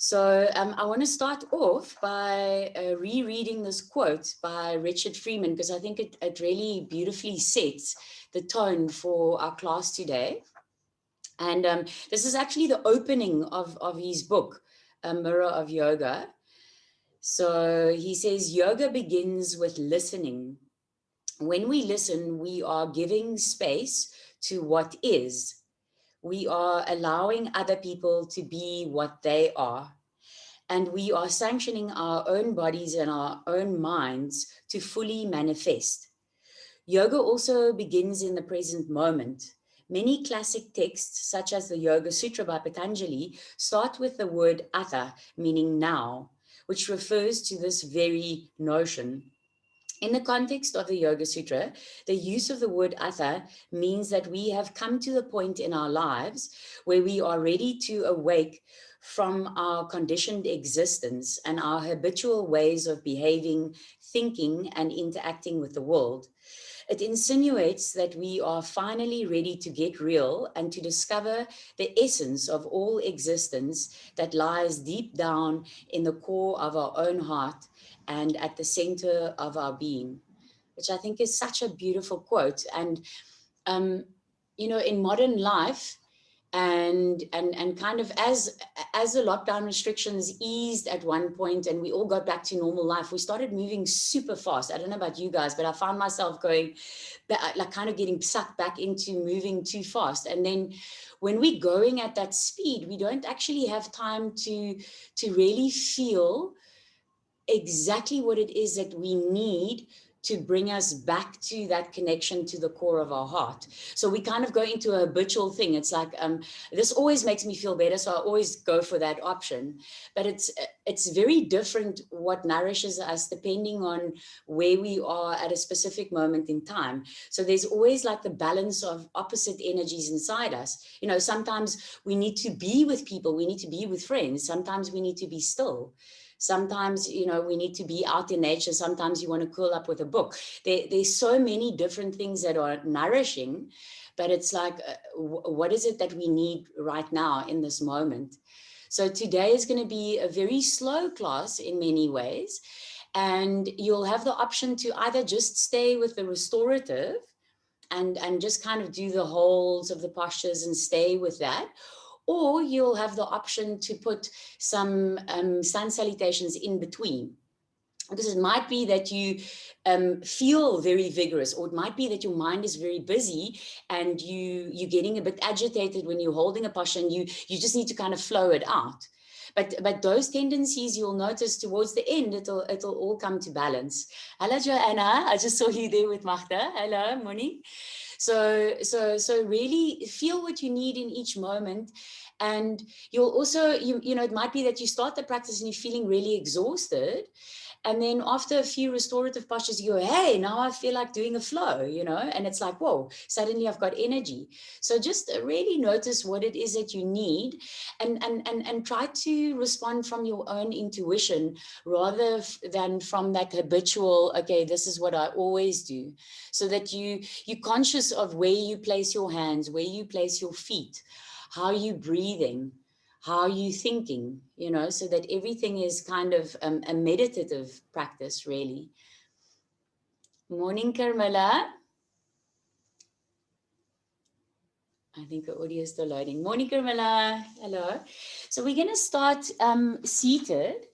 So I want to start off by rereading this quote by Richard Freeman, because I think it really beautifully sets the tone for our class today. And this is actually the opening of his book, A Mirror of Yoga. So he says, yoga begins with listening. When we listen, we are giving space to what is. We are allowing other people to be what they are. And we are sanctioning our own bodies and our own minds to fully manifest. Yoga also begins in the present moment. Many classic texts, such as the Yoga Sutra by Patangali, start with the word atha, meaning now, which refers to this very notion. In the context of the Yoga Sutra, the use of the word atha means that we have come to the point in our lives where we are ready to awake from our conditioned existence and our habitual ways of behaving, thinking, and interacting with the world. It insinuates that we are finally ready to get real and to discover the essence of all existence that lies deep down in the core of our own heart and at the center of our being, which I think is such a beautiful quote. And, in modern life, and kind of as the lockdown restrictions eased at one point and we all got back to normal life, we started moving super fast. I don't know about you guys, but I found myself going like kind of getting sucked back into moving too fast. And then when we're going at that speed, we don't actually have time to really feel exactly what it is that we need to bring us back to that connection to the core of our heart. So we kind of go into a habitual thing. It's like, this always makes me feel better, so I always go for that option. But it's very different what nourishes us depending on where we are at a specific moment in time. So there's always like the balance of opposite energies inside us. Sometimes we need to be with people, we need to be with friends. Sometimes we need to be still. Sometimes, we need to be out in nature. Sometimes you want to curl up with a book. There's so many different things that are nourishing, but it's like, what is it that we need right now in this moment? So today is going to be a very slow class in many ways. And you'll have the option to either just stay with the restorative and just kind of do the holds of the postures and stay with that. Or you'll have the option to put some sun salutations in between. Because it might be that you feel very vigorous, or it might be that your mind is very busy and you're getting a bit agitated when you're holding a posture and you just need to kind of flow it out. But those tendencies, you'll notice towards the end, it'll all come to balance. Hello, Joanna. I just saw you there with Magda. Hello, morning. So really feel what you need in each moment. And you'll also, it might be that you start the practice and you're feeling really exhausted. And then after a few restorative postures, you go, hey, now I feel like doing a flow, and it's like, whoa, suddenly I've got energy. So just really notice what it is that you need and try to respond from your own intuition rather than from that habitual, okay, this is what I always do. So that you're conscious of where you place your hands, where you place your feet, how you breathing, how you thinking, so that everything is kind of a meditative practice, really. Morning, Carmela. I think the audio is still loading. Morning, Carmela. Hello. So we're going to start seated.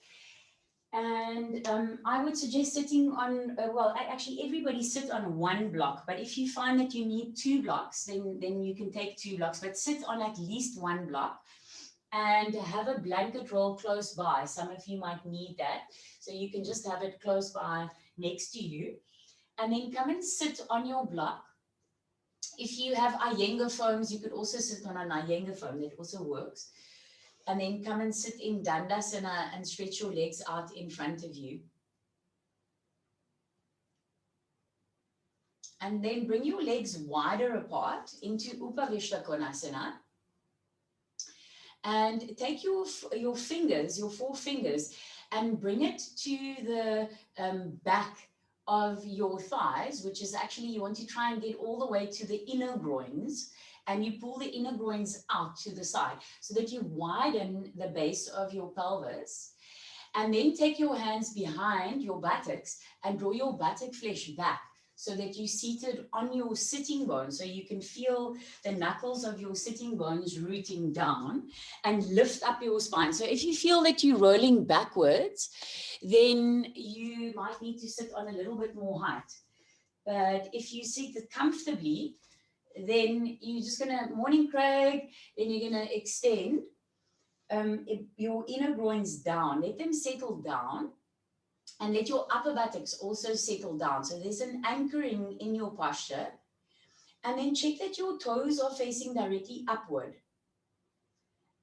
And I would suggest sitting on, actually everybody sit on one block. But if you find that you need 2 blocks, then you can take 2 blocks. But sit on at least 1 block. And have a blanket roll close by. Some of you might need that. So you can just have it close by next to you. And then come and sit on your block. If you have Iyengar foams, you could also sit on an Iyengar foam. That also works. And then come and sit in Dandasana and stretch your legs out in front of you. And then bring your legs wider apart into Upavishta Konasana. And take your fingers, your 4 fingers, and bring it to the back of your thighs, which is actually, you want to try and get all the way to the inner groins. and you pull the inner groins out to the side so that you widen the base of your pelvis. And then take your hands behind your buttocks and draw your buttock flesh back so that you're seated on your sitting bone. So you can feel the knuckles of your sitting bones rooting down and lift up your spine. So if you feel that you're rolling backwards, then you might need to sit on a little bit more height. But if you sit comfortably, then you're just going to, morning Craig, then you're going to extend your inner groins down, let them settle down, and let your upper buttocks also settle down. So there's an anchoring in your posture. And then check that your toes are facing directly upward.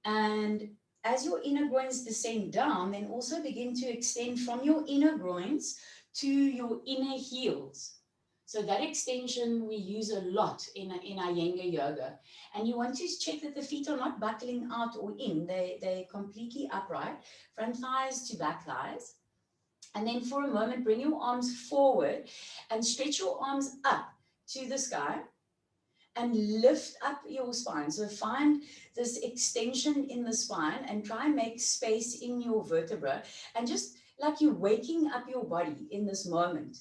And as your inner groins descend down, then also begin to extend from your inner groins to your inner heels. So that extension we use a lot in Iyengar Yoga. And you want to check that the feet are not buckling out or in. They're completely upright, front thighs to back thighs. And then for a moment, bring your arms forward and stretch your arms up to the sky and lift up your spine. So find this extension in the spine and try and make space in your vertebra. And just like you're waking up your body in this moment.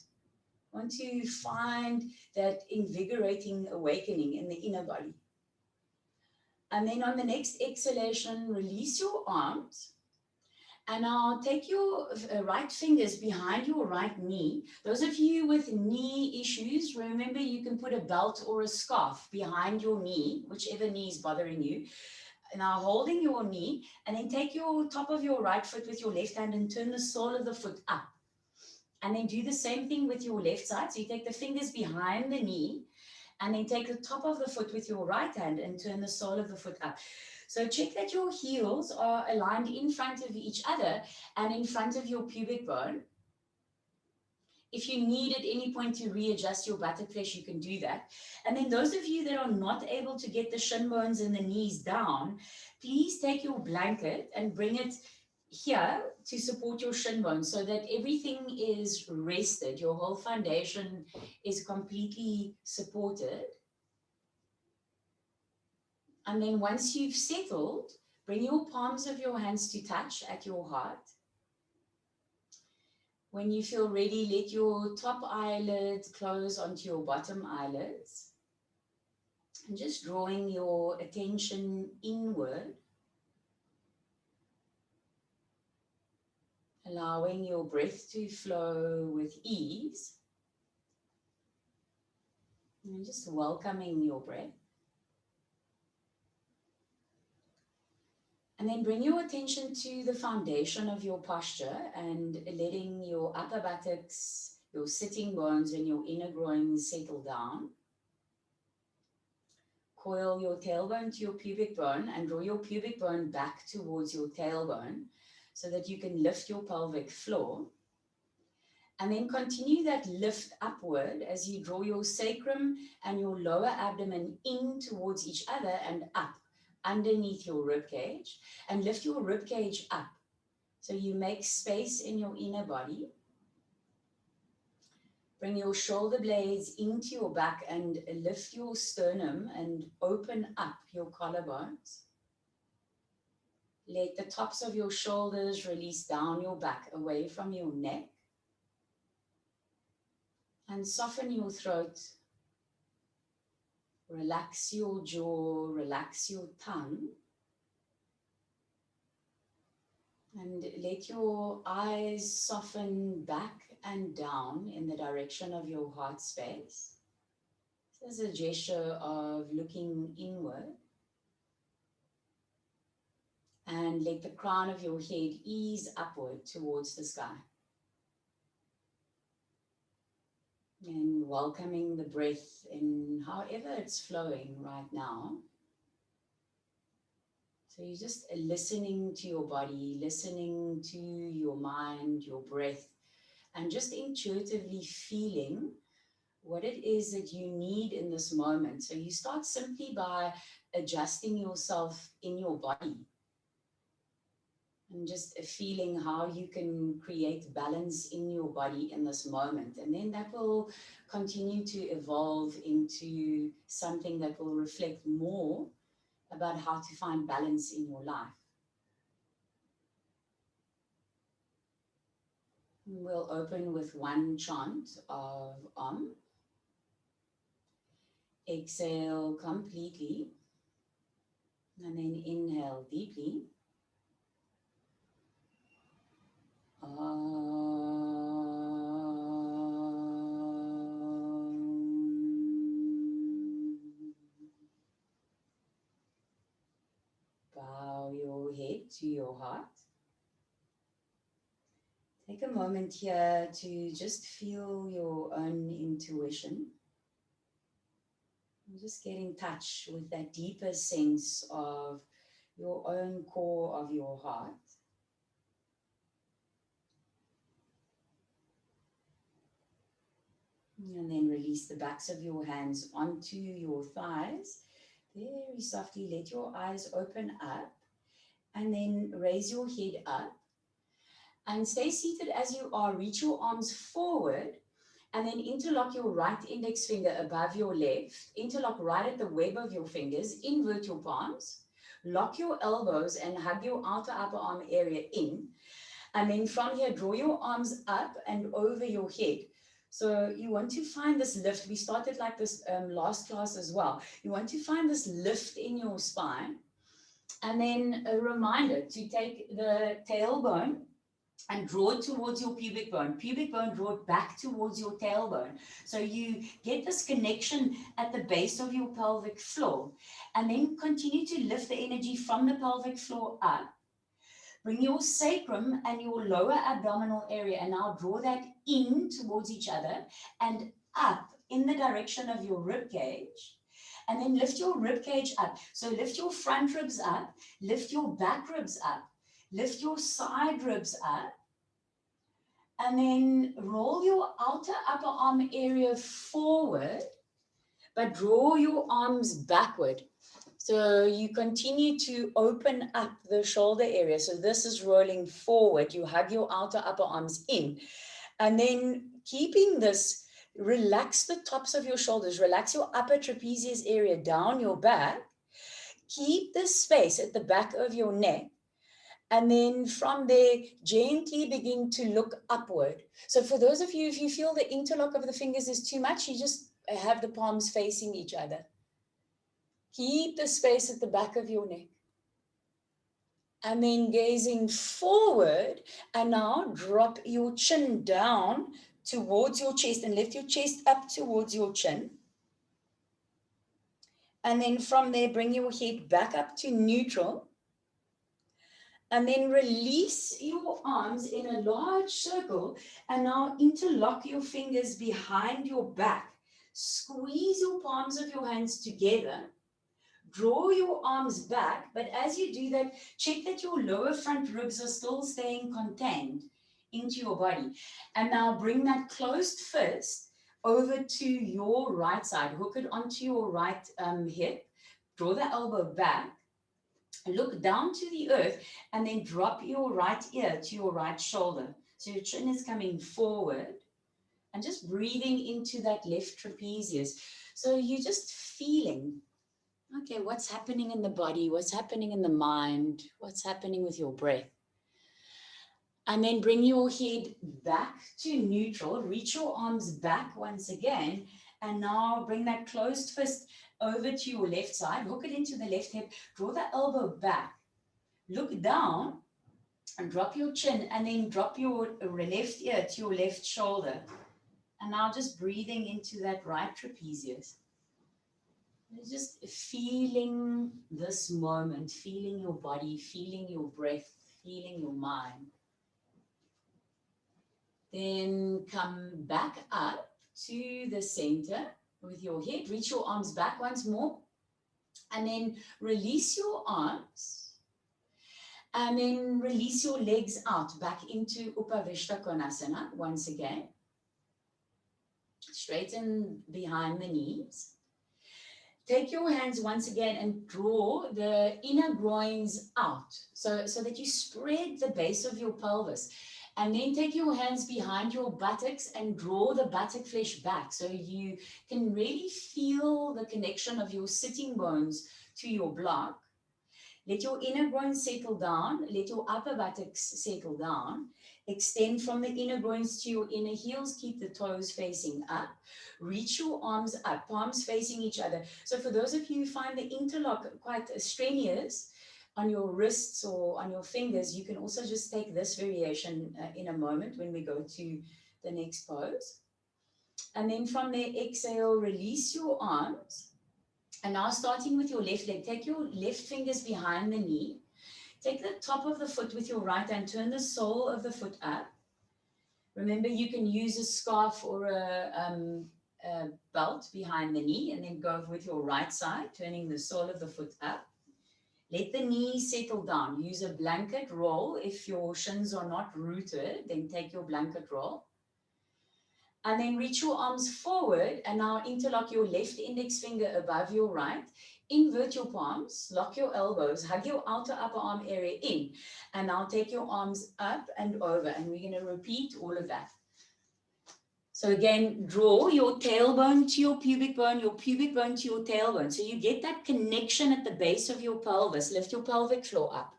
Want to find that invigorating awakening in the inner body. And then on the next exhalation, release your arms. And now take your right fingers behind your right knee. Those of you with knee issues, remember you can put a belt or a scarf behind your knee, whichever knee is bothering you. Now holding your knee, and then take your top of your right foot with your left hand and turn the sole of the foot up. And then do the same thing with your left side. So you take the fingers behind the knee and then take the top of the foot with your right hand and turn the sole of the foot up. So check that your heels are aligned in front of each other and in front of your pubic bone. If you need at any point to readjust your buttock flesh, you can do that. And then those of you that are not able to get the shin bones and the knees down, please take your blanket and bring it here to support your shin bones so that everything is rested. Your whole foundation is completely supported. And then once you've settled, bring your palms of your hands to touch at your heart. When you feel ready, let your top eyelids close onto your bottom eyelids. And just drawing your attention inward. Allowing your breath to flow with ease. And just welcoming your breath. And then bring your attention to the foundation of your posture and letting your upper buttocks, your sitting bones and your inner groins settle down. Coil your tailbone to your pubic bone and draw your pubic bone back towards your tailbone so that you can lift your pelvic floor. And then continue that lift upward as you draw your sacrum and your lower abdomen in towards each other and up underneath your rib cage, and lift your rib cage up. So you make space in your inner body. Bring your shoulder blades into your back and lift your sternum and open up your collarbones. Let the tops of your shoulders release down your back, away from your neck. And soften your throat. Relax your jaw, relax your tongue. And let your eyes soften back and down in the direction of your heart space. This is a gesture of looking inward. And let the crown of your head ease upward towards the sky. And welcoming the breath in however it's flowing right now. So you're just listening to your body, listening to your mind, your breath, and just intuitively feeling what it is that you need in this moment. So you start simply by adjusting yourself in your body. And just feeling how you can create balance in your body in this moment. And then that will continue to evolve into something that will reflect more about how to find balance in your life. We'll open with one chant of Om. Exhale completely. And then inhale deeply. Bow your head to your heart. Take a moment here to just feel your own intuition. And just get in touch with that deeper sense of your own core of your heart. And then release the backs of your hands onto your thighs. Very softly let your eyes open up and then raise your head up. And stay seated as you are. Reach your arms forward and then interlock your right index finger above your left. Interlock right at the web of your fingers. Invert your palms. Lock your elbows and hug your outer upper arm area in. And then from here, draw your arms up and over your head. So you want to find this lift. We started like this last class as well. You want to find this lift in your spine. And then a reminder to take the tailbone and draw it towards your pubic bone. Pubic bone, draw it back towards your tailbone. So you get this connection at the base of your pelvic floor. And then continue to lift the energy from the pelvic floor up. Bring your sacrum and your lower abdominal area and now draw that in towards each other and up in the direction of your rib cage. And then lift your rib cage up. So lift your front ribs up, lift your back ribs up, lift your side ribs up. And then roll your outer upper arm area forward, but draw your arms backward. So you continue to open up the shoulder area. So this is rolling forward. You hug your outer upper arms in. And then keeping this, relax the tops of your shoulders. Relax your upper trapezius area down your back. Keep the space at the back of your neck. And then from there, gently begin to look upward. So for those of you, if you feel the interlock of the fingers is too much, you just have the palms facing each other. Keep the space at the back of your neck. And then gazing forward, and now drop your chin down towards your chest and lift your chest up towards your chin. And then from there, bring your head back up to neutral. And then release your arms in a large circle and now interlock your fingers behind your back. Squeeze your palms of your hands together. Draw your arms back, but as you do that, check that your lower front ribs are still staying contained into your body. And now bring that closed fist over to your right side. Hook it onto your right hip. Draw the elbow back. Look down to the earth and then drop your right ear to your right shoulder. So your chin is coming forward and just breathing into that left trapezius. So you're just feeling, okay, what's happening in the body? What's happening in the mind? What's happening with your breath? And then bring your head back to neutral. Reach your arms back once again. And now bring that closed fist over to your left side. Hook it into the left hip. Draw the elbow back. Look down and drop your chin. And then drop your left ear to your left shoulder. And now just breathing into that right trapezius. Just feeling this moment, feeling your body, feeling your breath, feeling your mind. Then come back up to the center with your head. Reach your arms back once more. And then release your arms. And then release your legs out back into Upavishta Konasana once again. Straighten behind the knees. take your hands once again and draw the inner groins out so that you spread the base of your pelvis. And then take your hands behind your buttocks and draw the buttock flesh back so you can really feel the connection of your sitting bones to your block. Let your inner groins settle down. Let your upper buttocks settle down. Extend from the inner groins to your inner heels. Keep the toes facing up. Reach your arms up, palms facing each other. So for those of you who find the interlock quite strenuous on your wrists or on your fingers, you can also just take this variation in a moment when we go to the next pose. And then from there, exhale, release your arms. And now starting with your left leg, take your left fingers behind the knee. Take the top of the foot with your right hand, turn the sole of the foot up. Remember, you can use a scarf or a belt behind the knee and then go with your right side, turning the sole of the foot up. Let the knee settle down. Use a blanket roll. If your shins are not rooted, then take your blanket roll. And then reach your arms forward and now interlock your left index finger above your right. Invert your palms, lock your elbows, hug your outer upper arm area in. And now take your arms up and over. And we're going to repeat all of that. So again, draw your tailbone to your pubic bone to your tailbone. So you get that connection at the base of your pelvis. Lift your pelvic floor up.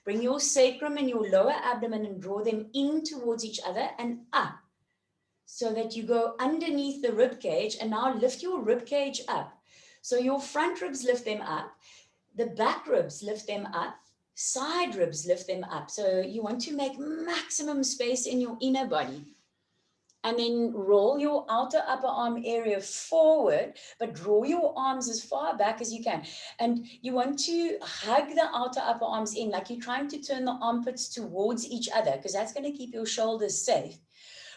Bring your sacrum and your lower abdomen and draw them in towards each other and up, so that you go underneath the rib cage, and now lift your rib cage up. So your front ribs, lift them up, the back ribs, lift them up, side ribs, lift them up. So you want to make maximum space in your inner body. And then roll your outer upper arm area forward, but draw your arms as far back as you can. And you want to hug the outer upper arms in, like you're trying to turn the armpits towards each other, because that's going to keep your shoulders safe.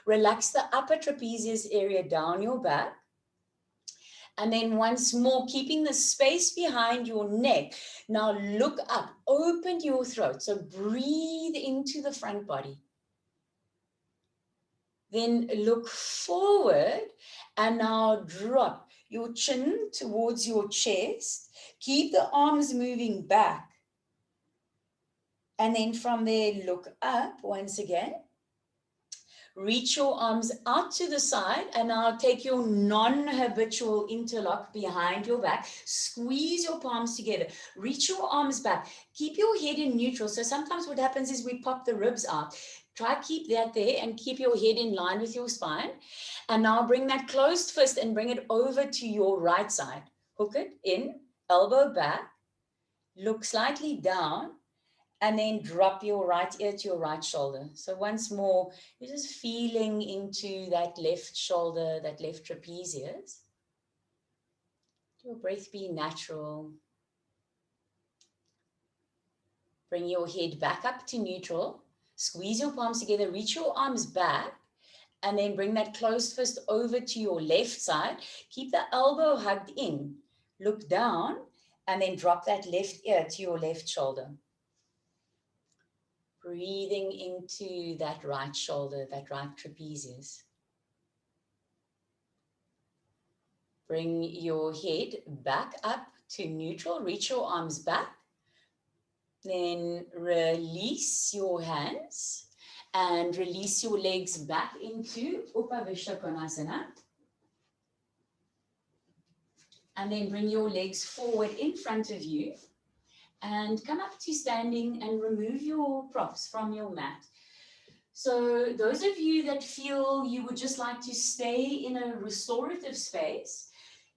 Relax the upper trapezius area down your back. And then once more, keeping the space behind your neck. Now look up, open your throat. So breathe into the front body. Then look forward and now drop your chin towards your chest. Keep the arms moving back. And then from there, look up once again. Reach your arms out to the side and now take your non-habitual interlock behind your back. Squeeze your palms together. Reach your arms back. Keep your head in neutral. So sometimes what happens is we pop the ribs out. Try keep that there and keep your head in line with your spine. And now bring that closed fist and bring it over to your right side. Hook it in, elbow back, look slightly down. And then drop your right ear to your right shoulder. So once more, you're just feeling into that left shoulder, that left trapezius. Your breath be natural. Bring your head back up to neutral. Squeeze your palms together, reach your arms back, and then bring that closed fist over to your left side. Keep the elbow hugged in. Look down, and then drop that left ear to your left shoulder. Breathing into that right shoulder, that right trapezius. Bring your head back up to neutral. Reach your arms back. Then release your hands and release your legs back into Uttanasana. And then bring your legs forward in front of you. And come up to standing and remove your props from your mat. So those of you that feel you would just like to stay in a restorative space,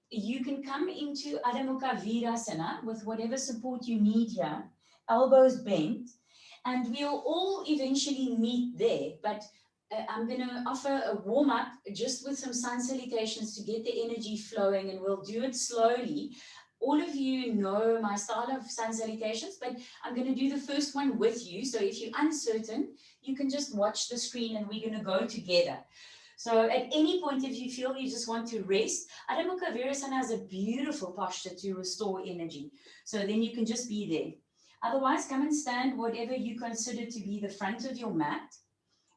you can come into Adamuka Virasana with whatever support you need here, elbows bent, and we'll all eventually meet there. But I'm going to offer a warm-up just with some sun salutations to get the energy flowing, and we'll do it slowly. All of you know my style of sun salutations, but I'm going to do the first one with you. So if you're uncertain, you can just watch the screen and we're going to go together. So at any point, if you feel you just want to rest, Adamuka Virasana has a beautiful posture to restore energy. So then you can just be there. Otherwise, come and stand whatever you consider to be the front of your mat.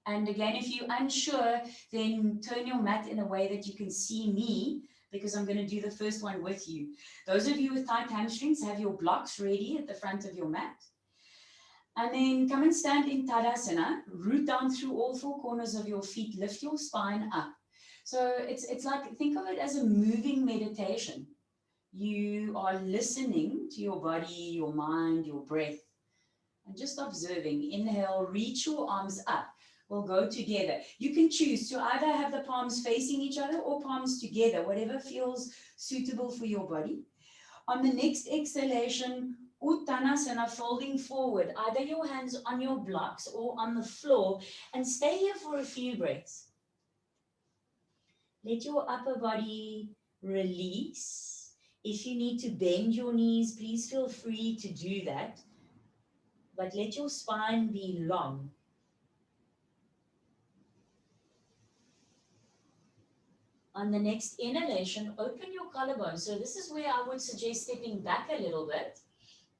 And again, if you're unsure, then turn your mat in a way that you can see me because I'm going to do the first one with you. Those of you with tight hamstrings, have your blocks ready at the front of your mat. And then come and stand in Tadasana, root down through all four corners of your feet, lift your spine up. So it's like, think of it as a moving meditation. You are listening to your body, your mind, your breath, and just observing. Inhale, reach your arms up. We'll go together. You can choose to either have the palms facing each other or palms together, whatever feels suitable for your body. On the next exhalation, Uttanasana, folding forward, either your hands on your blocks or on the floor, and stay here for a few breaths. Let your upper body release. If you need to bend your knees, please feel free to do that. But let your spine be long. On the next inhalation, open your collarbone. So this is where I would suggest stepping back a little bit,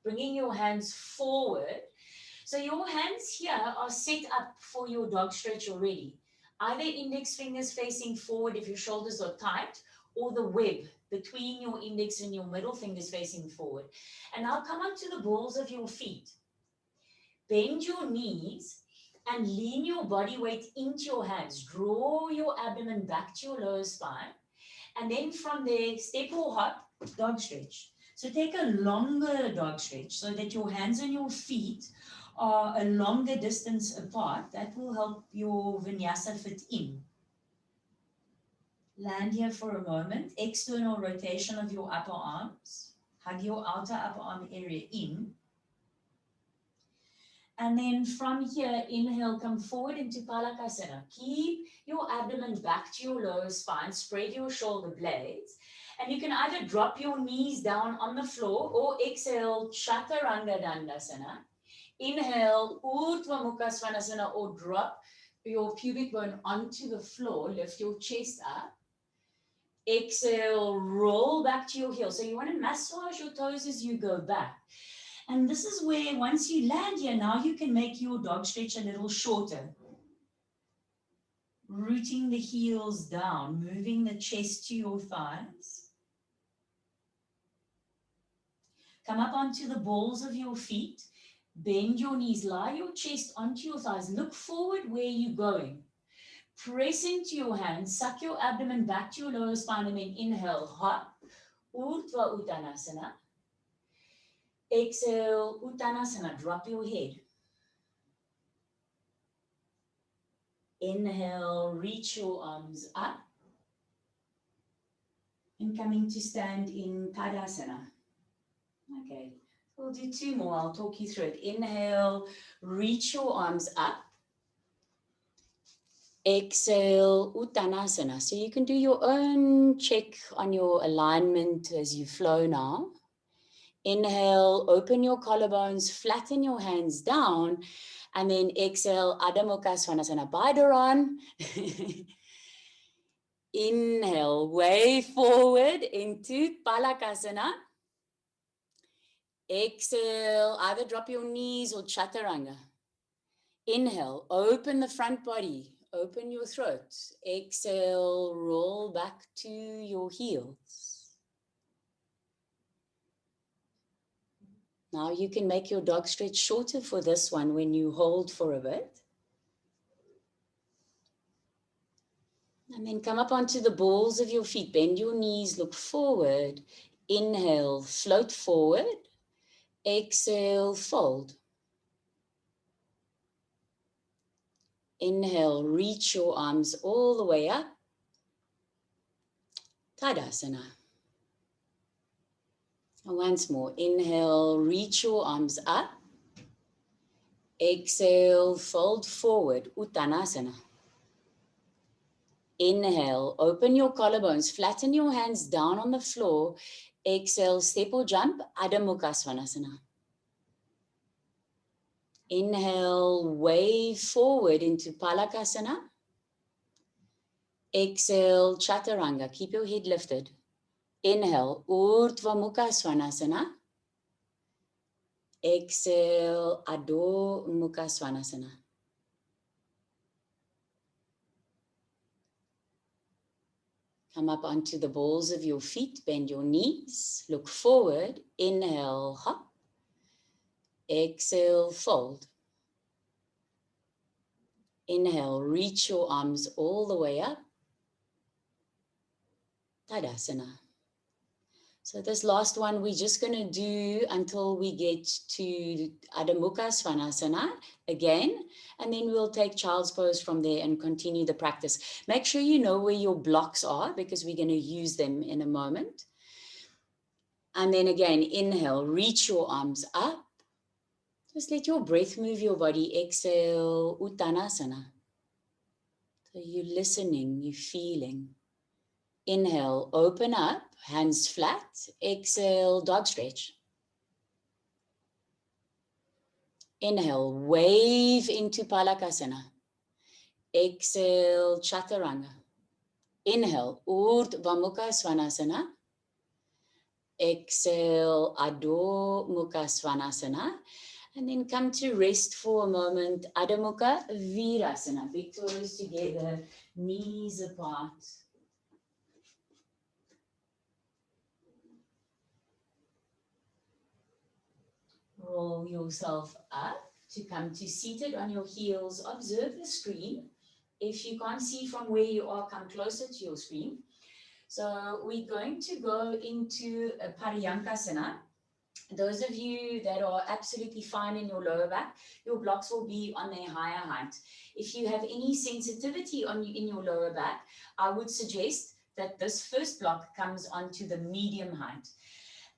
bringing your hands forward. So your hands here are set up for your dog stretch already. Either index fingers facing forward if your shoulders are tight, or the web between your index and your middle fingers facing forward. And now come onto the balls of your feet. Bend your knees and lean your body weight into your hands. Draw your abdomen back to your lower spine. And then from there, step or hop, dog stretch. So take a longer dog stretch so that your hands and your feet are a longer distance apart. That will help your vinyasa fit in. Land here for a moment. External rotation of your upper arms. Hug your outer upper arm area in. And then from here, inhale, come forward into Panakasana. Keep your abdomen back to your lower spine. Spread your shoulder blades. And you can either drop your knees down on the floor or exhale, Chaturanga Dandasana. Inhale, Urdhva Mukha Svanasana, or drop your pubic bone onto the floor. Lift your chest up. Exhale, roll back to your heels. So you want to massage your toes as you go back. And this is where once you land here, now you can make your dog stretch a little shorter. Rooting the heels down, moving the chest to your thighs. Come up onto the balls of your feet. Bend your knees, lie your chest onto your thighs. Look forward where you're going. Press into your hands, suck your abdomen back to your lower spine, and then inhale, hop, Urdhva Uttanasana. Exhale, Uttanasana, drop your head. Inhale, reach your arms up. And coming to stand in Tadasana. Okay, we'll do two more. I'll talk you through it. Inhale, reach your arms up. Exhale, Uttanasana. So you can do your own check on your alignment as you flow now. Inhale, open your collarbones, flatten your hands down, and then exhale, Adamuka Virasana, Baidaran. Inhale, way forward into Panakasana. Exhale, either drop your knees or Chaturanga. Inhale, open the front body, open your throat. Exhale, roll back to your heels. Now you can make your dog stretch shorter for this one when you hold for a bit. And then come up onto the balls of your feet. Bend your knees, look forward. Inhale, float forward. Exhale, fold. Inhale, reach your arms all the way up. Tadasana. And once more, inhale, reach your arms up. Exhale, fold forward, Uttanasana. Inhale, open your collarbones, flatten your hands down on the floor. Exhale, step or jump, Adamuka Virasana. Inhale, wave forward into Panakasana. Exhale, Chaturanga, keep your head lifted. Inhale, Urdhva Mukha Svanasana. Exhale, Adho-Mukha Svanasana. Come up onto the balls of your feet, bend your knees, look forward, inhale, hop, exhale, fold. Inhale, reach your arms all the way up, Tadasana. So this last one, we're just going to do until we get to Adamuka Virasana again, and then we'll take child's pose from there and continue the practice. Make sure you know where your blocks are because we're going to use them in a moment. And then again, inhale, reach your arms up. Just let your breath move your body. Exhale, Uttanasana. So you're listening, you're feeling. Inhale, open up, hands flat. Exhale, dog stretch. Inhale, wave into Panakasana. Exhale, Chaturanga. Inhale, Urdhva Svanasana. Exhale, Adhomuka Svanasana. And then come to rest for a moment. Adamuka Virasana. Big toes together, knees apart. Roll yourself up to come to seated on your heels. Observe the screen. If you can't see from where you are, come closer to your screen. So we're going to go into a Paryankasana. Those of you that are absolutely fine in your lower back, your blocks will be on their higher height. If you have any sensitivity in your lower back, I would suggest that this first block comes onto the medium height.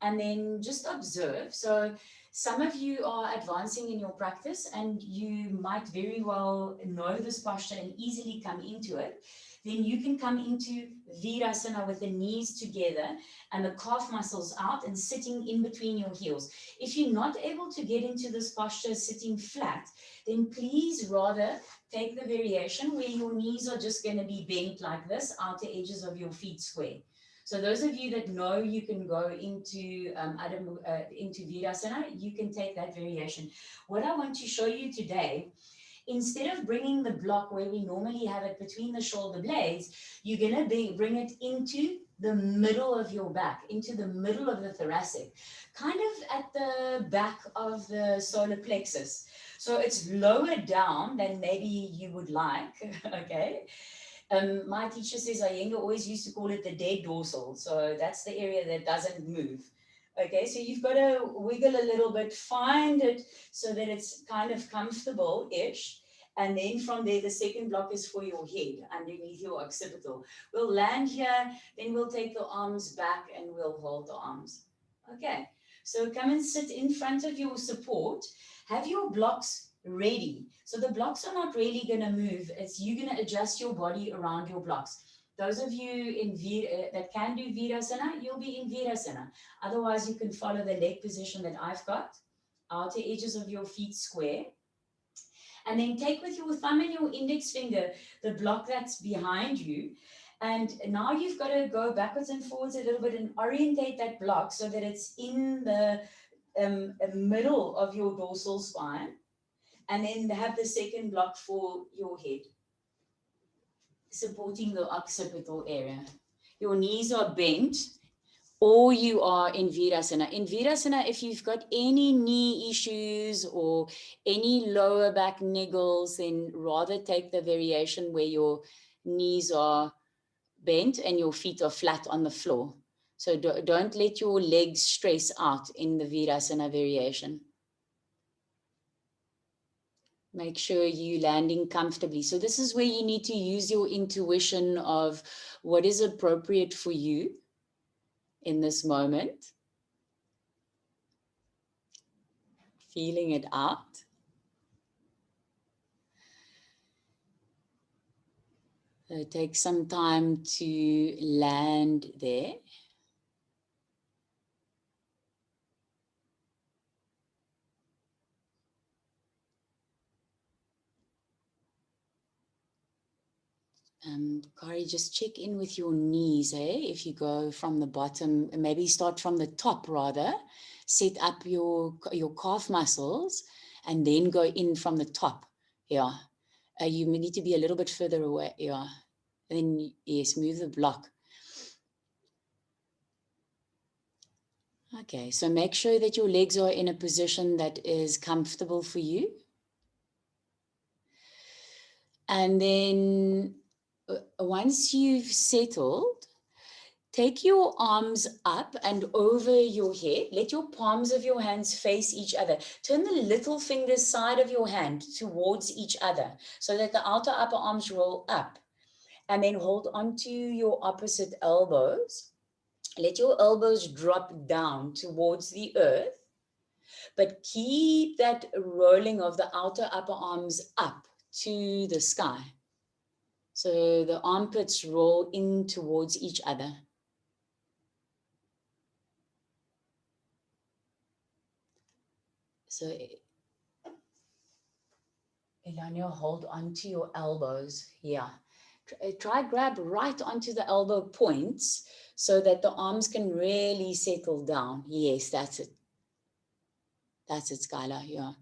And then just observe. So some of you are advancing in your practice and you might very well know this posture and easily come into it. Then you can come into Veerasana with the knees together and the calf muscles out and sitting in between your heels. If you're not able to get into this posture sitting flat, then please rather take the variation where your knees are just going to be bent like this, outer edges of your feet square. So those of you that know you can go into Veerasana, you can take that variation. What I want to show you today, instead of bringing the block where we normally have it between the shoulder blades, you're going to bring it into the middle of your back, into the middle of the thoracic, kind of at the back of the solar plexus. So it's lower down than maybe you would like, okay? My teacher says Iyengar always used to call it the dead dorsal. So that's the area that doesn't move. Okay, so you've got to wiggle a little bit, find it so that it's kind of comfortable-ish. And then from there, the second block is for your head underneath your occipital. We'll land here, then we'll take the arms back and we'll hold the arms. Okay, so come and sit in front of your support. Have your blocks ready. So the blocks are not really going to move. It's you're going to adjust your body around your blocks. Those of you in that can do Veerasana, you'll be in Veerasana. Otherwise, you can follow the leg position that I've got. Outer edges of your feet square. And then take with your thumb and your index finger the block that's behind you. And now you've got to go backwards and forwards a little bit and orientate that block so that it's in the middle of your dorsal spine. And then have the second block for your head, supporting the occipital area. Your knees are bent, or you are in Veerasana. In Veerasana, if you've got any knee issues or any lower back niggles, then rather take the variation where your knees are bent and your feet are flat on the floor. So don't let your legs stress out in the Veerasana variation. Make sure you're landing comfortably. So this is where you need to use your intuition of what is appropriate for you in this moment. Feeling it out. So take some time to land there. Kari, just check in with your knees, if you go from the bottom, maybe start from the top rather, set up your calf muscles and then go in from the top. Yeah, you need to be a little bit further away. Yeah, and then yes, move the block. Okay, so make sure that your legs are in a position that is comfortable for you. And then once you've settled, take your arms up and over your head. Let your palms of your hands face each other. Turn the little fingers side of your hand towards each other so that the outer upper arms roll up. And then hold onto your opposite elbows. Let your elbows drop down towards the earth, but keep that rolling of the outer upper arms up to the sky. So the armpits roll in towards each other. So Elania, hold onto your elbows here. Try grab right onto the elbow points so that the arms can really settle down. Yes, that's it. That's it, Skylar, yeah.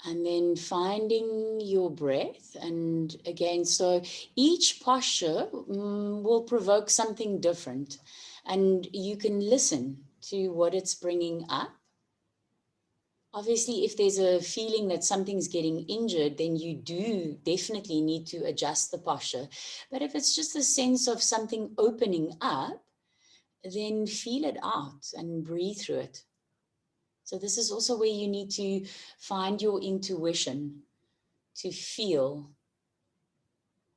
And then finding your breath. And again, so each posture will provoke something different. And you can listen to what it's bringing up. Obviously, if there's a feeling that something's getting injured, then you do definitely need to adjust the posture. But if it's just a sense of something opening up, then feel it out and breathe through it. So this is also where you need to find your intuition to feel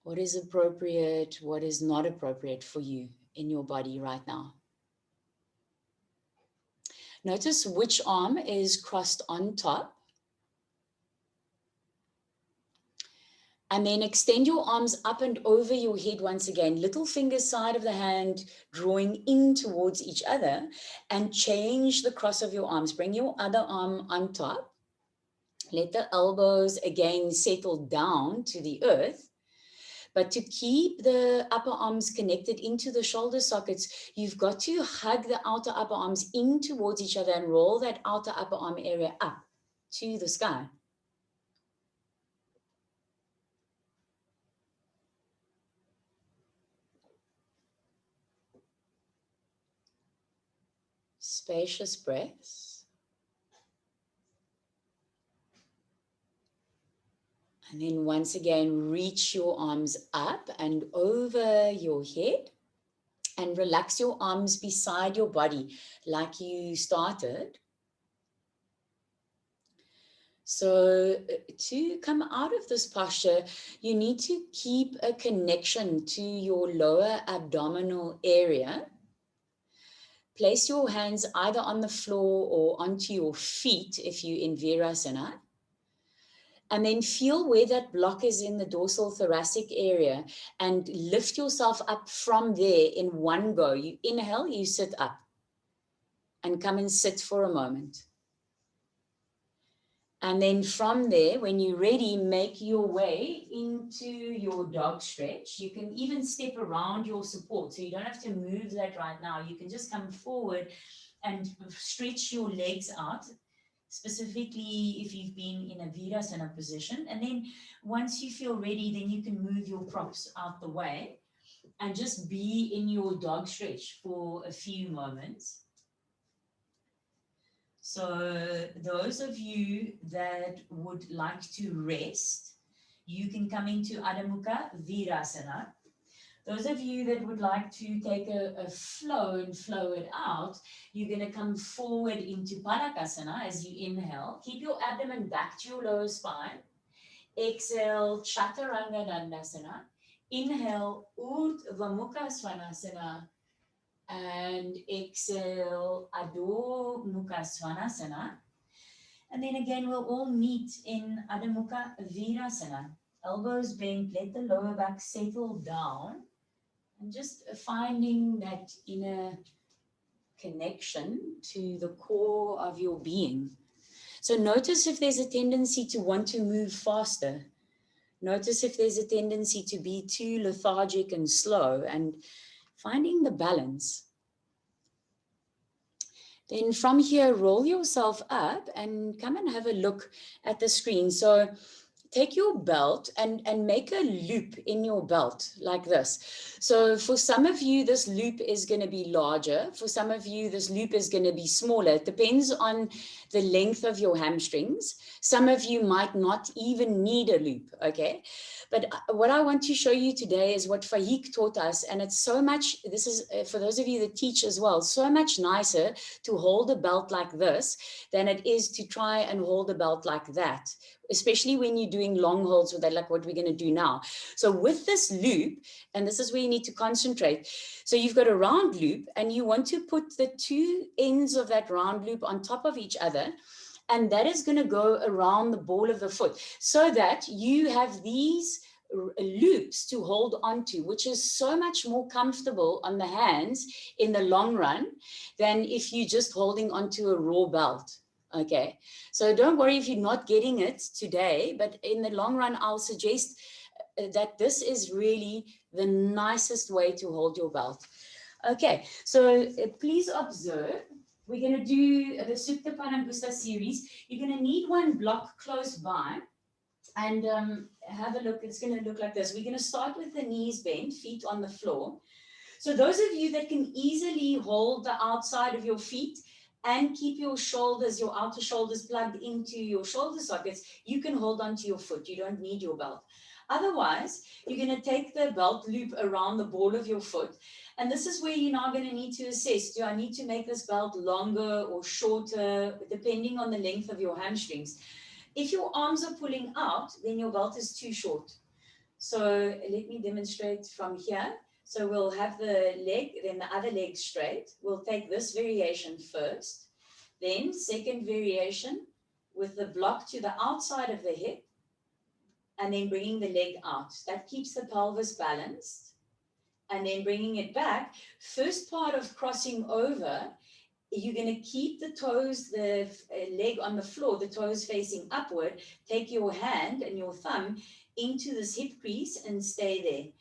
what is appropriate, what is not appropriate for you in your body right now. Notice which arm is crossed on top. And then extend your arms up and over your head once again. Little fingers side of the hand drawing in towards each other, and change the cross of your arms. Bring your other arm on top. Let the elbows again settle down to the earth. But to keep the upper arms connected into the shoulder sockets, you've got to hug the outer upper arms in towards each other and roll that outer upper arm area up to the sky. Spacious breaths. And then once again, reach your arms up and over your head and relax your arms beside your body like you started. So to come out of this posture, you need to keep a connection to your lower abdominal area. Place your hands either on the floor or onto your feet if you're in Veerasana. And then feel where that block is in the dorsal thoracic area and lift yourself up from there in one go. You inhale, you sit up and come and sit for a moment. And then from there, when you're ready, make your way into your dog stretch. You can even step around your support. So you don't have to move that right now. You can just come forward and stretch your legs out, specifically if you've been in a Veerasana position. And then once you feel ready, then you can move your props out the way and just be in your dog stretch for a few moments. So those of you that would like to rest, you can come into Adamuka Virasana. Those of you that would like to take a flow and flow it out, you're going to come forward into Panakasana as you inhale. Keep your abdomen back to your lower spine. Exhale, Chaturanga Dandasana. Inhale, Urdhva Mukha Svanasana. And exhale, Adho-Mukha Svanasana. And then again, we'll all meet in Adamuka Virasana. Elbows bent, let the lower back settle down. And just finding that inner connection to the core of your being. So notice if there's a tendency to want to move faster. Notice if there's a tendency to be too lethargic and slow, and finding the balance. Then from here, roll yourself up and come and have a look at the screen. So take your belt and make a loop in your belt like this. So for some of you, this loop is going to be larger. For some of you, this loop is going to be smaller. It depends on the length of your hamstrings. Some of you might not even need a loop, okay? But what I want to show you today is what Fahik taught us, and it's so much, this is for those of you that teach as well, so much nicer to hold a belt like this than it is to try and hold a belt like that, especially when you're doing long holds with that, like what we're going to do now. So with this loop, and this is where you need to concentrate. So you've got a round loop and you want to put the two ends of that round loop on top of each other. And that is going to go around the ball of the foot so that you have these loops to hold onto, which is so much more comfortable on the hands in the long run than if you're just holding onto a raw belt. Okay, so don't worry if you're not getting it today, but in the long run, I'll suggest that this is really the nicest way to hold your belt. Okay, so please observe. We're going to do the Supta Panakasana series. You're going to need one block close by. And have a look. It's going to look like this. We're going to start with the knees bent, feet on the floor. So those of you that can easily hold the outside of your feet and keep your shoulders, your outer shoulders plugged into your shoulder sockets, you can hold onto your foot. You don't need your belt. Otherwise, you're going to take the belt loop around the ball of your foot. And this is where you're now going to need to assess, do I need to make this belt longer or shorter, depending on the length of your hamstrings. If your arms are pulling out, then your belt is too short. So let me demonstrate from here. So we'll have the leg, then the other leg straight. We'll take this variation first. Then second variation with the block to the outside of the hip and then bringing the leg out. That keeps the pelvis balanced. And then bringing it back. First part of crossing over, you're going to keep the toes, the leg on the floor, the toes facing upward. Take your hand and your thumb into this hip crease and stay there.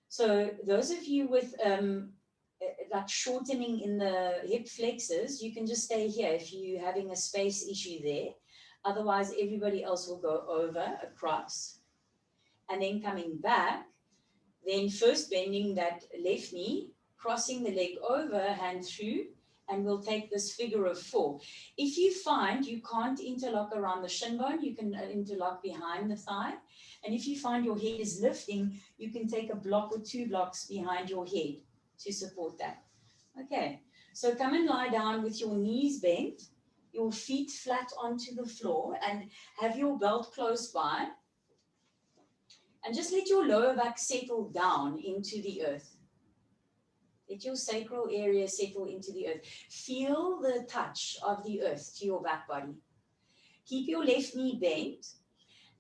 So those of you with like shortening in the hip flexors, you can just stay here if you're having a space issue there. Otherwise, everybody else will go over, across, and then coming back. Then first bending that left knee, crossing the leg over, hand through, and we'll take this figure of 4. If you find you can't interlock around the shin bone, you can interlock behind the thigh. And if you find your head is lifting, you can take a block or 2 blocks behind your head to support that. Okay, so come and lie down with your knees bent, your feet flat onto the floor, and have your belt close by. And just let your lower back settle down into the earth. Let your sacral area settle into the earth. Feel the touch of the earth to your back body. Keep your left knee bent,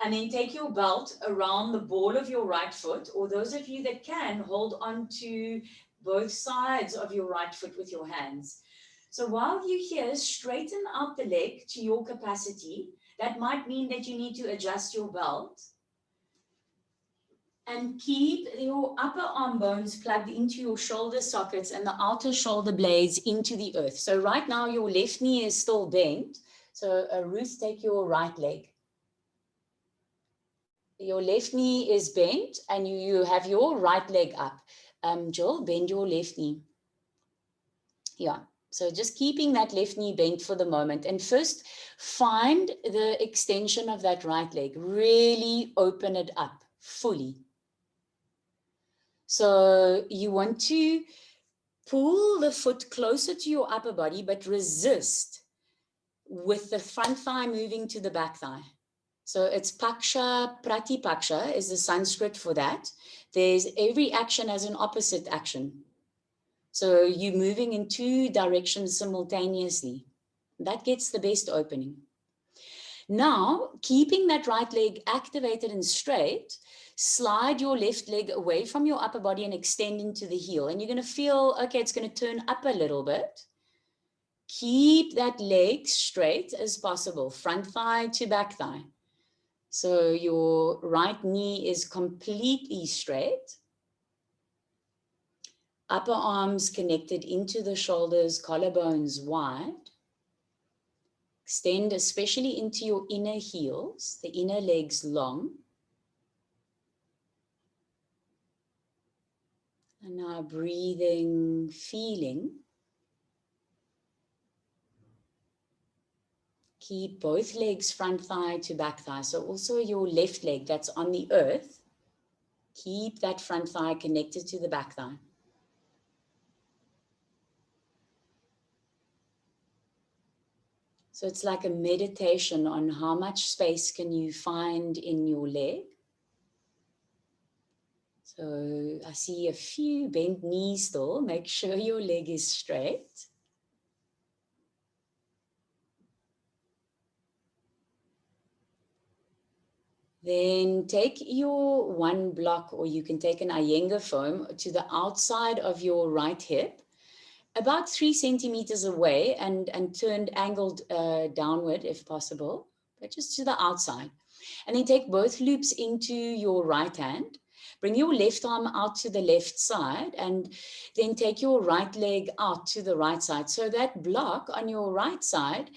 and then take your belt around the ball of your right foot, or those of you that can, hold on to both sides of your right foot with your hands. So while you're here, straighten out the leg to your capacity. That might mean that you need to adjust your belt. And keep your upper arm bones plugged into your shoulder sockets and the outer shoulder blades into the earth. So right now your left knee is still bent. So Ruth, take your right leg. Your left knee is bent and you have your right leg up. Jill, bend your left knee. Yeah. So just keeping that left knee bent for the moment. And first, find the extension of that right leg. Really open it up fully. So you want to pull the foot closer to your upper body, but resist with the front thigh moving to the back thigh. So it's paksha, pratipaksha is the Sanskrit for that. There's every action has an opposite action. So you're moving in 2 directions simultaneously. That gets the best opening. Now, keeping that right leg activated and straight, slide your left leg away from your upper body and extend into the heel. And you're going to feel, okay, it's going to turn up a little bit. Keep that leg straight as possible, front thigh to back thigh. So your right knee is completely straight. Upper arms connected into the shoulders, collarbones wide. Extend especially into your inner heels, the inner legs long. And now breathing, feeling. Keep both legs front thigh to back thigh. So also your left leg that's on the earth, keep that front thigh connected to the back thigh. So it's like a meditation on how much space can you find in your leg. So I see a few bent knees still. Make sure your leg is straight. Then take your one block, or you can take an Iyengar foam to the outside of your right hip, about 3 centimeters away, and turned angled downward if possible, but just to the outside. And then take both loops into your right hand. Bring your left arm out to the left side, and then take your right leg out to the right side. So that block on your right side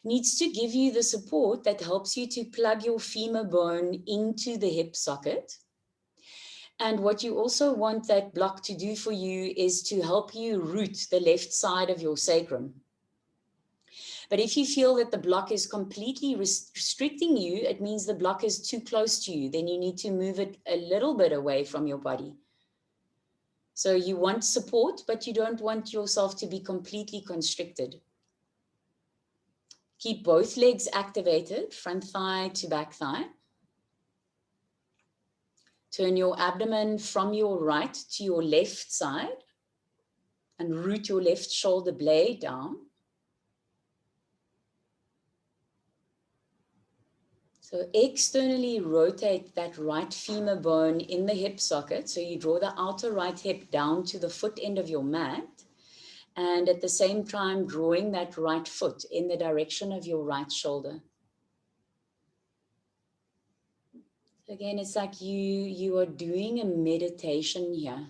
needs to give you the support that helps you to plug your femur bone into the hip socket. And what you also want that block to do for you is to help you root the left side of your sacrum. But if you feel that the block is completely restricting you, it means the block is too close to you. Then you need to move it a little bit away from your body. So you want support, but you don't want yourself to be completely constricted. Keep both legs activated, front thigh to back thigh. Turn your abdomen from your right to your left side and root your left shoulder blade down. So externally rotate that right femur bone in the hip socket. So you draw the outer right hip down to the foot end of your mat. And at the same time, drawing that right foot in the direction of your right shoulder. Again, it's like you are doing a meditation here.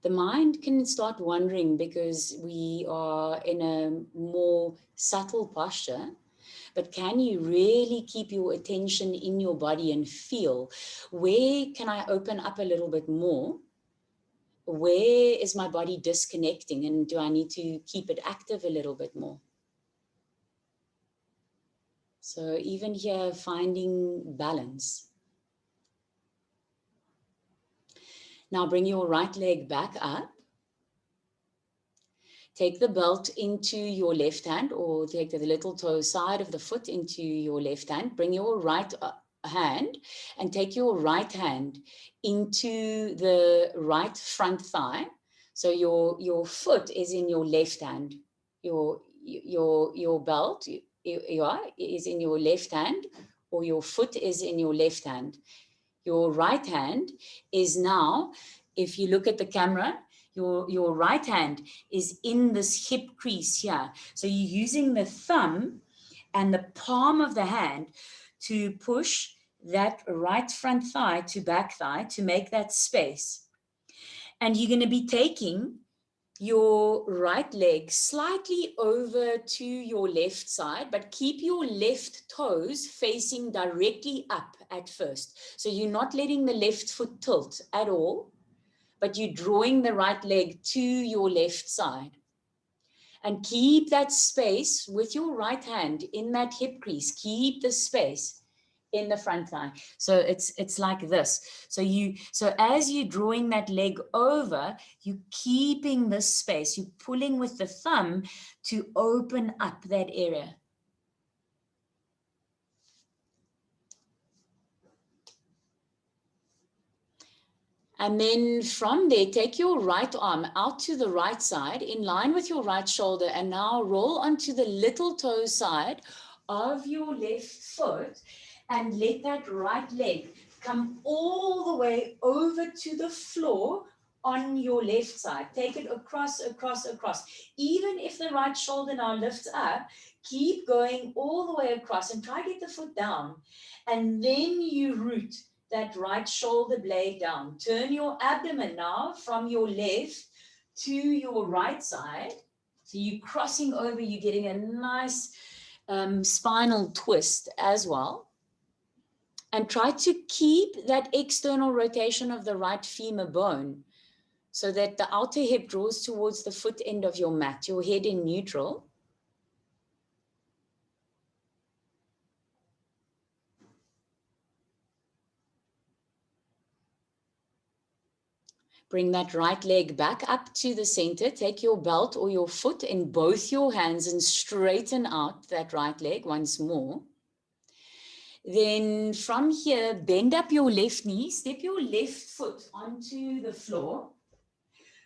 The mind can start wandering because we are in a more subtle posture. But can you really keep your attention in your body and feel, where can I open up a little bit more? Where is my body disconnecting, and do I need to keep it active a little bit more? So even here, finding balance. Now bring your right leg back up. Take the belt into your left hand, or take the little toe side of the foot into your left hand. Bring your right hand and take your right hand into the right front thigh. So your foot is in your left hand. Your belt is in your left hand, or your foot is in your left hand. Your right hand is now, if you look at the camera, your right hand is in this hip crease here. So you're using the thumb and the palm of the hand to push that right front thigh to back thigh to make that space. And you're going to be taking your right leg slightly over to your left side, but keep your left toes facing directly up at first. So you're not letting the left foot tilt at all, but you're drawing the right leg to your left side. And keep that space with your right hand in that hip crease. Keep the space in the front thigh. So it's like this. So as you're drawing that leg over, you're keeping this space. You're pulling with the thumb to open up that area. And then from there, take your right arm out to the right side in line with your right shoulder, and now roll onto the little toe side of your left foot and let that right leg come all the way over to the floor on your left side. Take it across, across, across. Even if the right shoulder now lifts up, keep going all the way across and try to get the foot down. And then you root that right shoulder blade down. Turn your abdomen now from your left to your right side. So you're crossing over, you're getting a nice spinal twist as well. And try to keep that external rotation of the right femur bone so that the outer hip draws towards the foot end of your mat, your head in neutral. Bring that right leg back up to the center. Take your belt or your foot in both your hands and straighten out that right leg once more. Then from here, bend up your left knee, step your left foot onto the floor.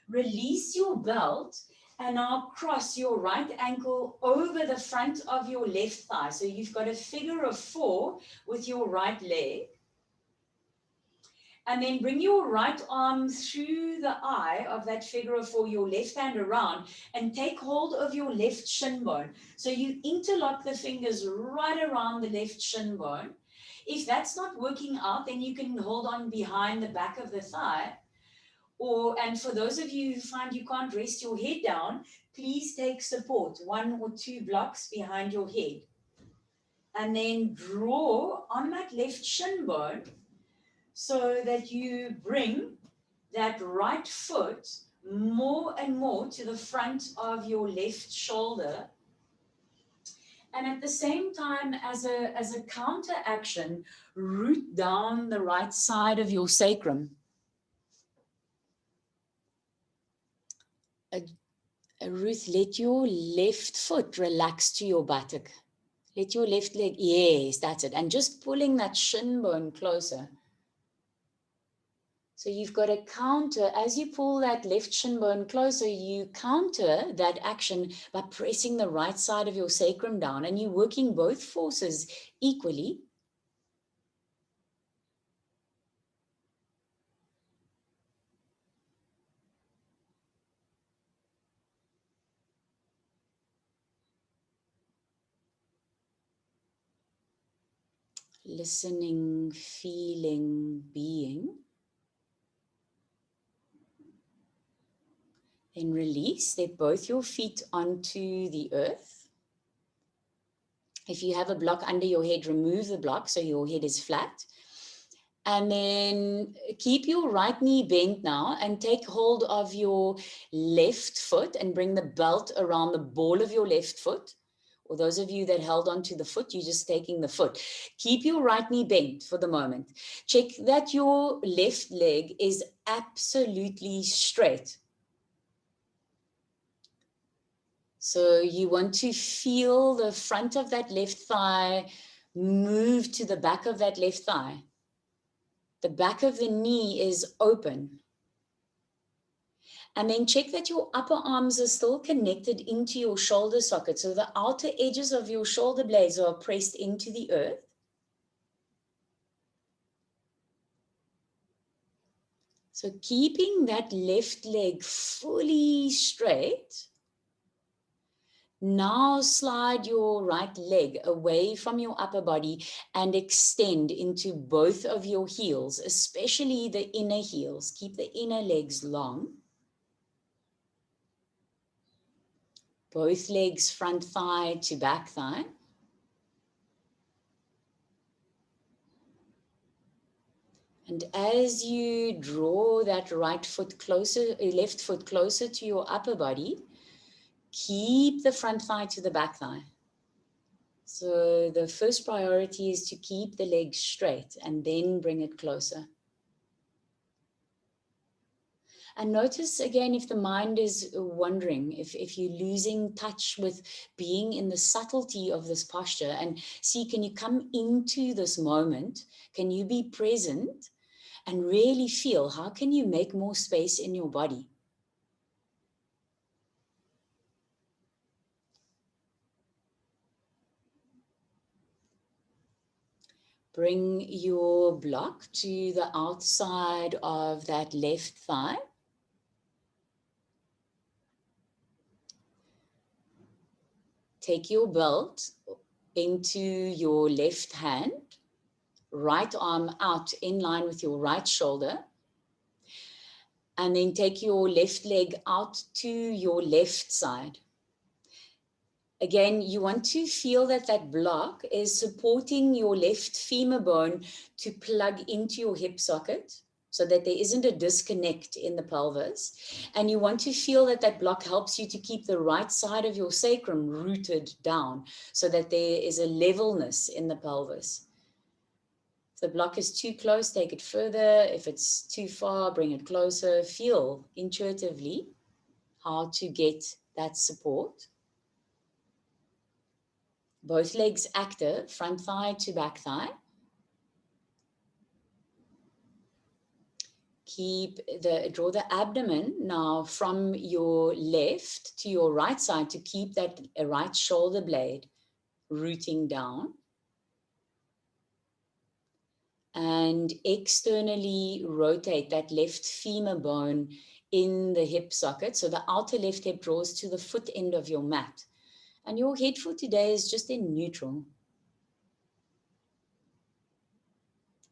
Release your belt and now cross your right ankle over the front of your left thigh. So you've got a figure of 4 with your right leg. And then bring your right arm through the eye of that figure of 4, your left hand around, and take hold of your left shin bone. So you interlock the fingers right around the left shin bone. If that's not working out, then you can hold on behind the back of the thigh. And for those of you who find you can't rest your head down, please take support, 1 or 2 blocks behind your head. And then draw on that left shin bone so that you bring that right foot more and more to the front of your left shoulder. And at the same time, as a counter action, root down the right side of your sacrum. Ruth, let your left foot relax to your buttock. Let your left leg, yes, that's it. And just pulling that shin bone closer. So you've got to counter, as you pull that left shin bone closer, you counter that action by pressing the right side of your sacrum down, and you're working both forces equally. Listening, feeling, being. Then release, step both your feet onto the earth. If you have a block under your head, remove the block so your head is flat. And then keep your right knee bent now and take hold of your left foot and bring the belt around the ball of your left foot. Or those of you that held onto the foot, you're just taking the foot. Keep your right knee bent for the moment. Check that your left leg is absolutely straight. So you want to feel the front of that left thigh move to the back of that left thigh. The back of the knee is open. And then check that your upper arms are still connected into your shoulder socket. So the outer edges of your shoulder blades are pressed into the earth. So keeping that left leg fully straight. Now slide your right leg away from your upper body and extend into both of your heels, especially the inner heels. Keep the inner legs long. Both legs, front thigh to back thigh. And as you draw that right foot closer, left foot closer to your upper body, keep the front thigh to the back thigh. So the first priority is to keep the leg straight and then bring it closer. And notice again if the mind is wandering, if you're losing touch with being in the subtlety of this posture, and see, can you come into this moment? Can you be present and really feel how can you make more space in your body? Bring your block to the outside of that left thigh. Take your belt into your left hand, right arm out in line with your right shoulder. And then take your left leg out to your left side. Again, you want to feel that that block is supporting your left femur bone to plug into your hip socket so that there isn't a disconnect in the pelvis. And you want to feel that that block helps you to keep the right side of your sacrum rooted down so that there is a levelness in the pelvis. If the block is too close, take it further. If it's too far, bring it closer. Feel intuitively how to get that support. Both legs active, front thigh to back thigh. Draw the abdomen now from your left to your right side to keep that right shoulder blade rooting down. And externally rotate that left femur bone in the hip socket. So the outer left hip draws to the foot end of your mat. And your head for today is just in neutral.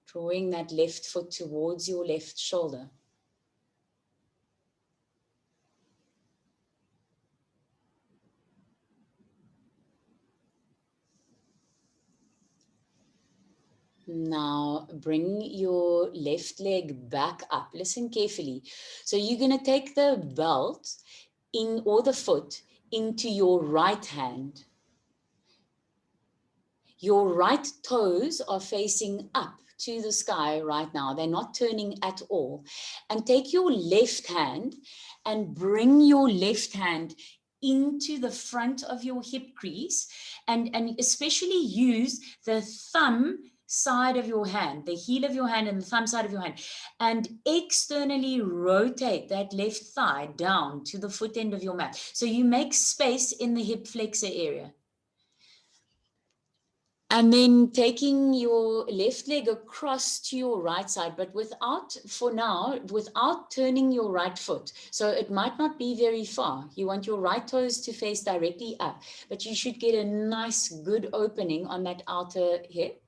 Drawing that left foot towards your left shoulder. Now bring your left leg back up. Listen carefully. So you're going to take the belt in or the foot into your right hand. Your right toes are facing up to the sky right now. They're not turning at all. And take your left hand and bring your left hand into the front of your hip crease, and especially use the thumb side of your hand, the heel of your hand and the thumb side of your hand, and externally rotate that left thigh down to the foot end of your mat. So you make space in the hip flexor area. And then taking your left leg across to your right side, but without turning your right foot. So it might not be very far. You want your right toes to face directly up, but you should get a nice, good opening on that outer hip.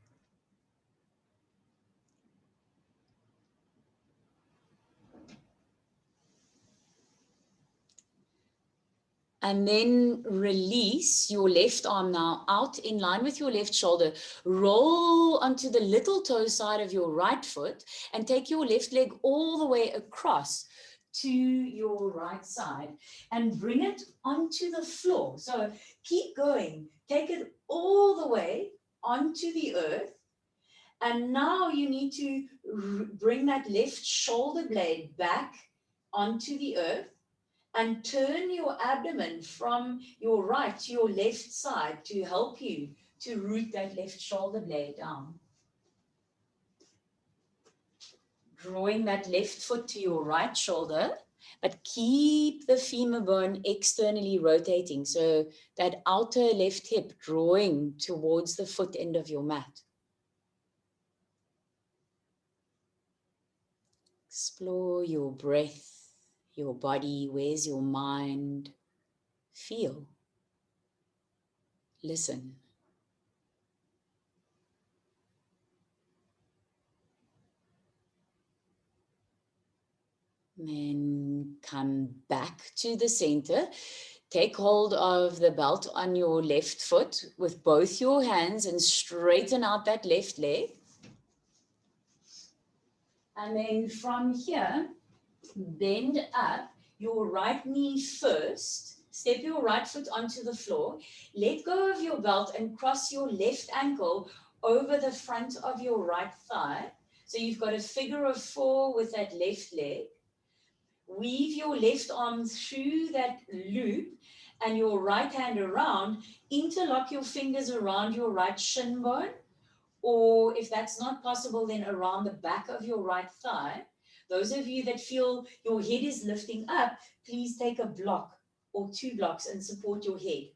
And then release your left arm now out in line with your left shoulder. Roll onto the little toe side of your right foot and take your left leg all the way across to your right side and bring it onto the floor. So keep going. Take it all the way onto the earth. And now you need to bring that left shoulder blade back onto the earth. And turn your abdomen from your right to your left side to help you to root that left shoulder blade down. Drawing that left foot to your right shoulder, but keep the femur bone externally rotating. So that outer left hip drawing towards the foot end of your mat. Explore your breath. Your body, where's your mind? Feel. Listen. Then come back to the center. Take hold of the belt on your left foot with both your hands and straighten out that left leg. And then from here, bend up your right knee first. Step your right foot onto the floor. Let go of your belt and cross your left ankle over the front of your right thigh. So you've got a figure of 4 with that left leg. Weave your left arm through that loop and your right hand around. Interlock your fingers around your right shin bone, or if that's not possible, then around the back of your right thigh. Those of you that feel your head is lifting up, please take a block or 2 blocks and support your head.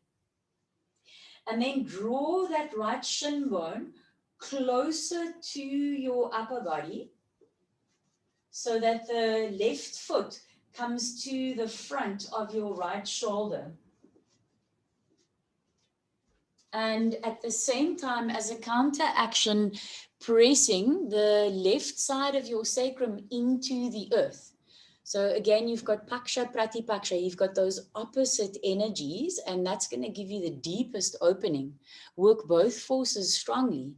And then draw that right shin bone closer to your upper body so that the left foot comes to the front of your right shoulder. And at the same time, as a counteraction, pressing the left side of your sacrum into the earth. So again, you've got Paksha, Pratipaksha, you've got those opposite energies, and that's going to give you the deepest opening. Work both forces strongly.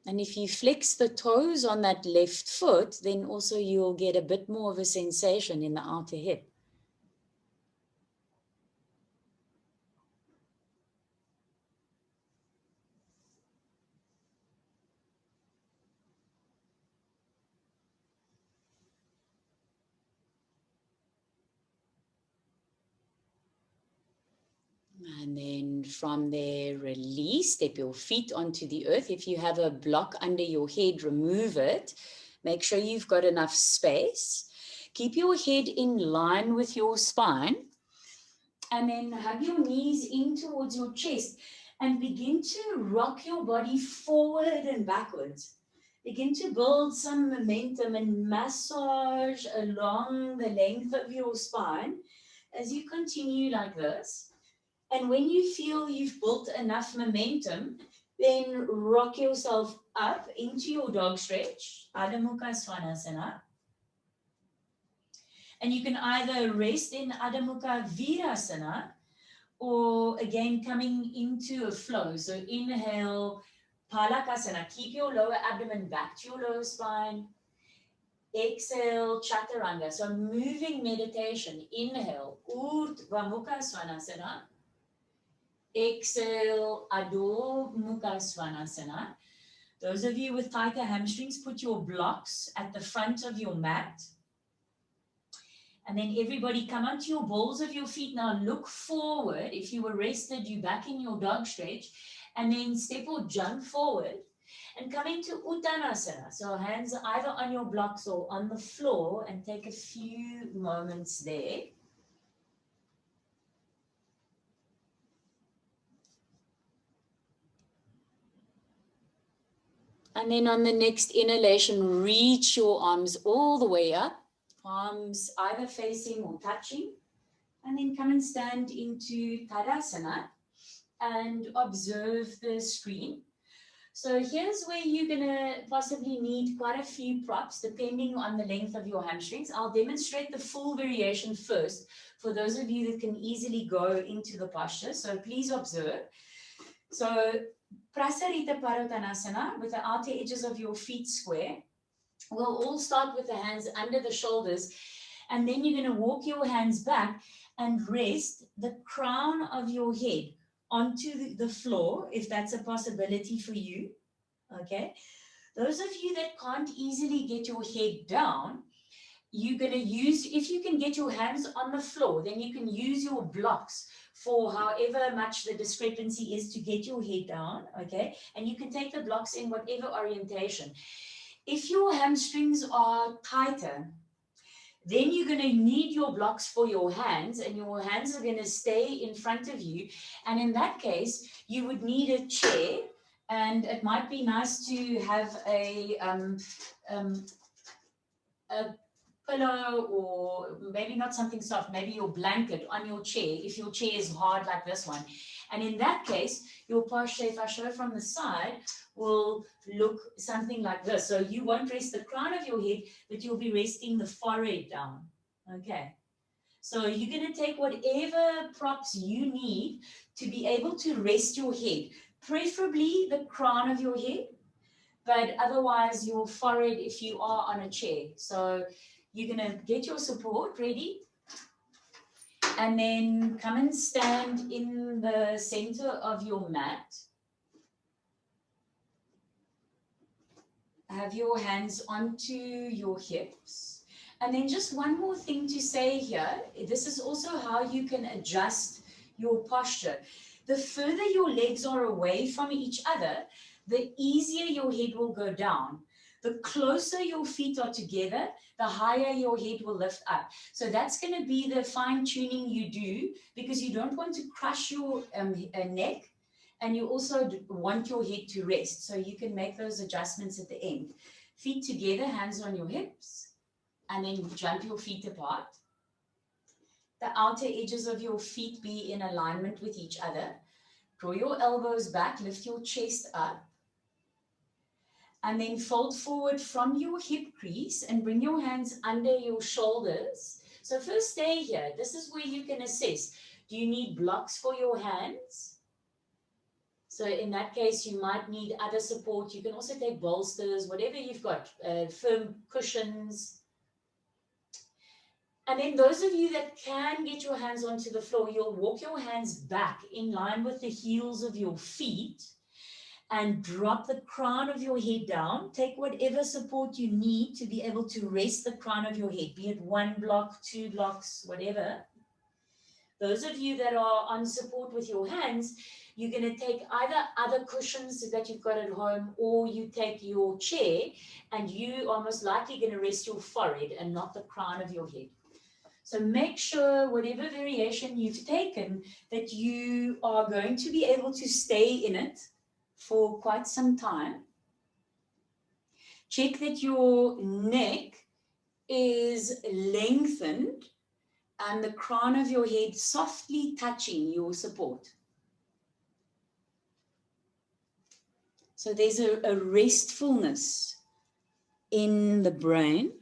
And if you flex the toes on that left foot, then also you'll get a bit more of a sensation in the outer hip. And then from there, release, step your feet onto the earth. If you have a block under your head, remove it. Make sure you've got enough space. Keep your head in line with your spine. And then hug your knees in towards your chest and begin to rock your body forward and backwards. Begin to build some momentum and massage along the length of your spine as you continue like this. And when you feel you've built enough momentum, then rock yourself up into your dog stretch, Adamuka Virasana. And you can either rest in Adamuka Virasana or again coming into a flow. So inhale, Panakasana. Keep your lower abdomen back to your lower spine. Exhale, Chaturanga. So moving meditation. Inhale, Urdhva Svanasana. Exhale, Adho-Mukha Svanasana. Those of you with tighter hamstrings, put your blocks at the front of your mat. And then everybody come onto your balls of your feet. Now look forward. If you were rested, you back in your dog stretch. And then step or jump forward. And come into Uttanasana. So hands either on your blocks or on the floor. And take a few moments there. And then on the next inhalation, reach your arms all the way up, palms either facing or touching. And then come and stand into Tadasana and observe the screen. So here's where you're going to possibly need quite a few props depending on the length of your hamstrings. I'll demonstrate the full variation first for those of you that can easily go into the posture. So please observe. So Prasarita Uttanasana with the outer edges of your feet square. We'll all start with the hands under the shoulders, and then you're going to walk your hands back and rest the crown of your head onto the floor, if that's a possibility for you. Okay. Those of you that can't easily get your head down, you're going to use, if you can get your hands on the floor, then you can use your blocks for however much the discrepancy is to get your head down, okay? And you can take the blocks in whatever orientation. If your hamstrings are tighter, then you're going to need your blocks for your hands, and your hands are going to stay in front of you. And in that case, you would need a chair, and it might be nice to have a pillow, or maybe not something soft, maybe your blanket on your chair, if your chair is hard like this one. And in that case, your posture, if I show from the side, will look something like this. So you won't rest the crown of your head, but you'll be resting the forehead down. Okay. So you're going to take whatever props you need to be able to rest your head, preferably the crown of your head, but otherwise your forehead if you are on a chair. So you're going to get your support ready, and then come and stand in the center of your mat. Have your hands onto your hips. And then just one more thing to say here. This is also how you can adjust your posture. The further your legs are away from each other, the easier your head will go down. The closer your feet are together, the higher your head will lift up. So that's going to be the fine tuning you do, because you don't want to crush your neck, and you also want your head to rest. So you can make those adjustments at the end. Feet together, hands on your hips, and then jump your feet apart. The outer edges of your feet be in alignment with each other. Draw your elbows back, lift your chest up. And then fold forward from your hip crease and bring your hands under your shoulders. So first stay here. This is where you can assess. Do you need blocks for your hands? So in that case, you might need other support. You can also take bolsters, whatever you've got, firm cushions. And then those of you that can get your hands onto the floor, you'll walk your hands back in line with the heels of your feet and drop the crown of your head down. Take whatever support you need to be able to rest the crown of your head, be it 1 block, 2 blocks, whatever. Those of you that are on support with your hands, you're going to take either other cushions that you've got at home, or you take your chair and you are most likely going to rest your forehead and not the crown of your head. So make sure whatever variation you've taken that you are going to be able to stay in it for quite some time. Check that your neck is lengthened and the crown of your head softly touching your support. So there's a restfulness in the brain.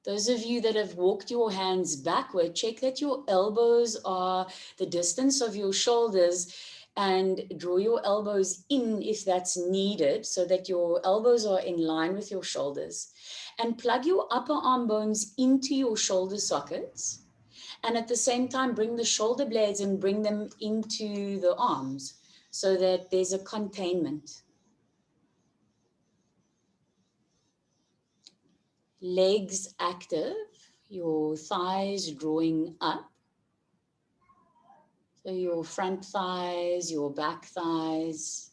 Those of you that have walked your hands backward, check that your elbows are the distance of your shoulders and draw your elbows in if that's needed so that your elbows are in line with your shoulders. And plug your upper arm bones into your shoulder sockets. And at the same time, bring the shoulder blades and bring them into the arms so that there's a containment. Legs active, your thighs drawing up. So your front thighs, your back thighs,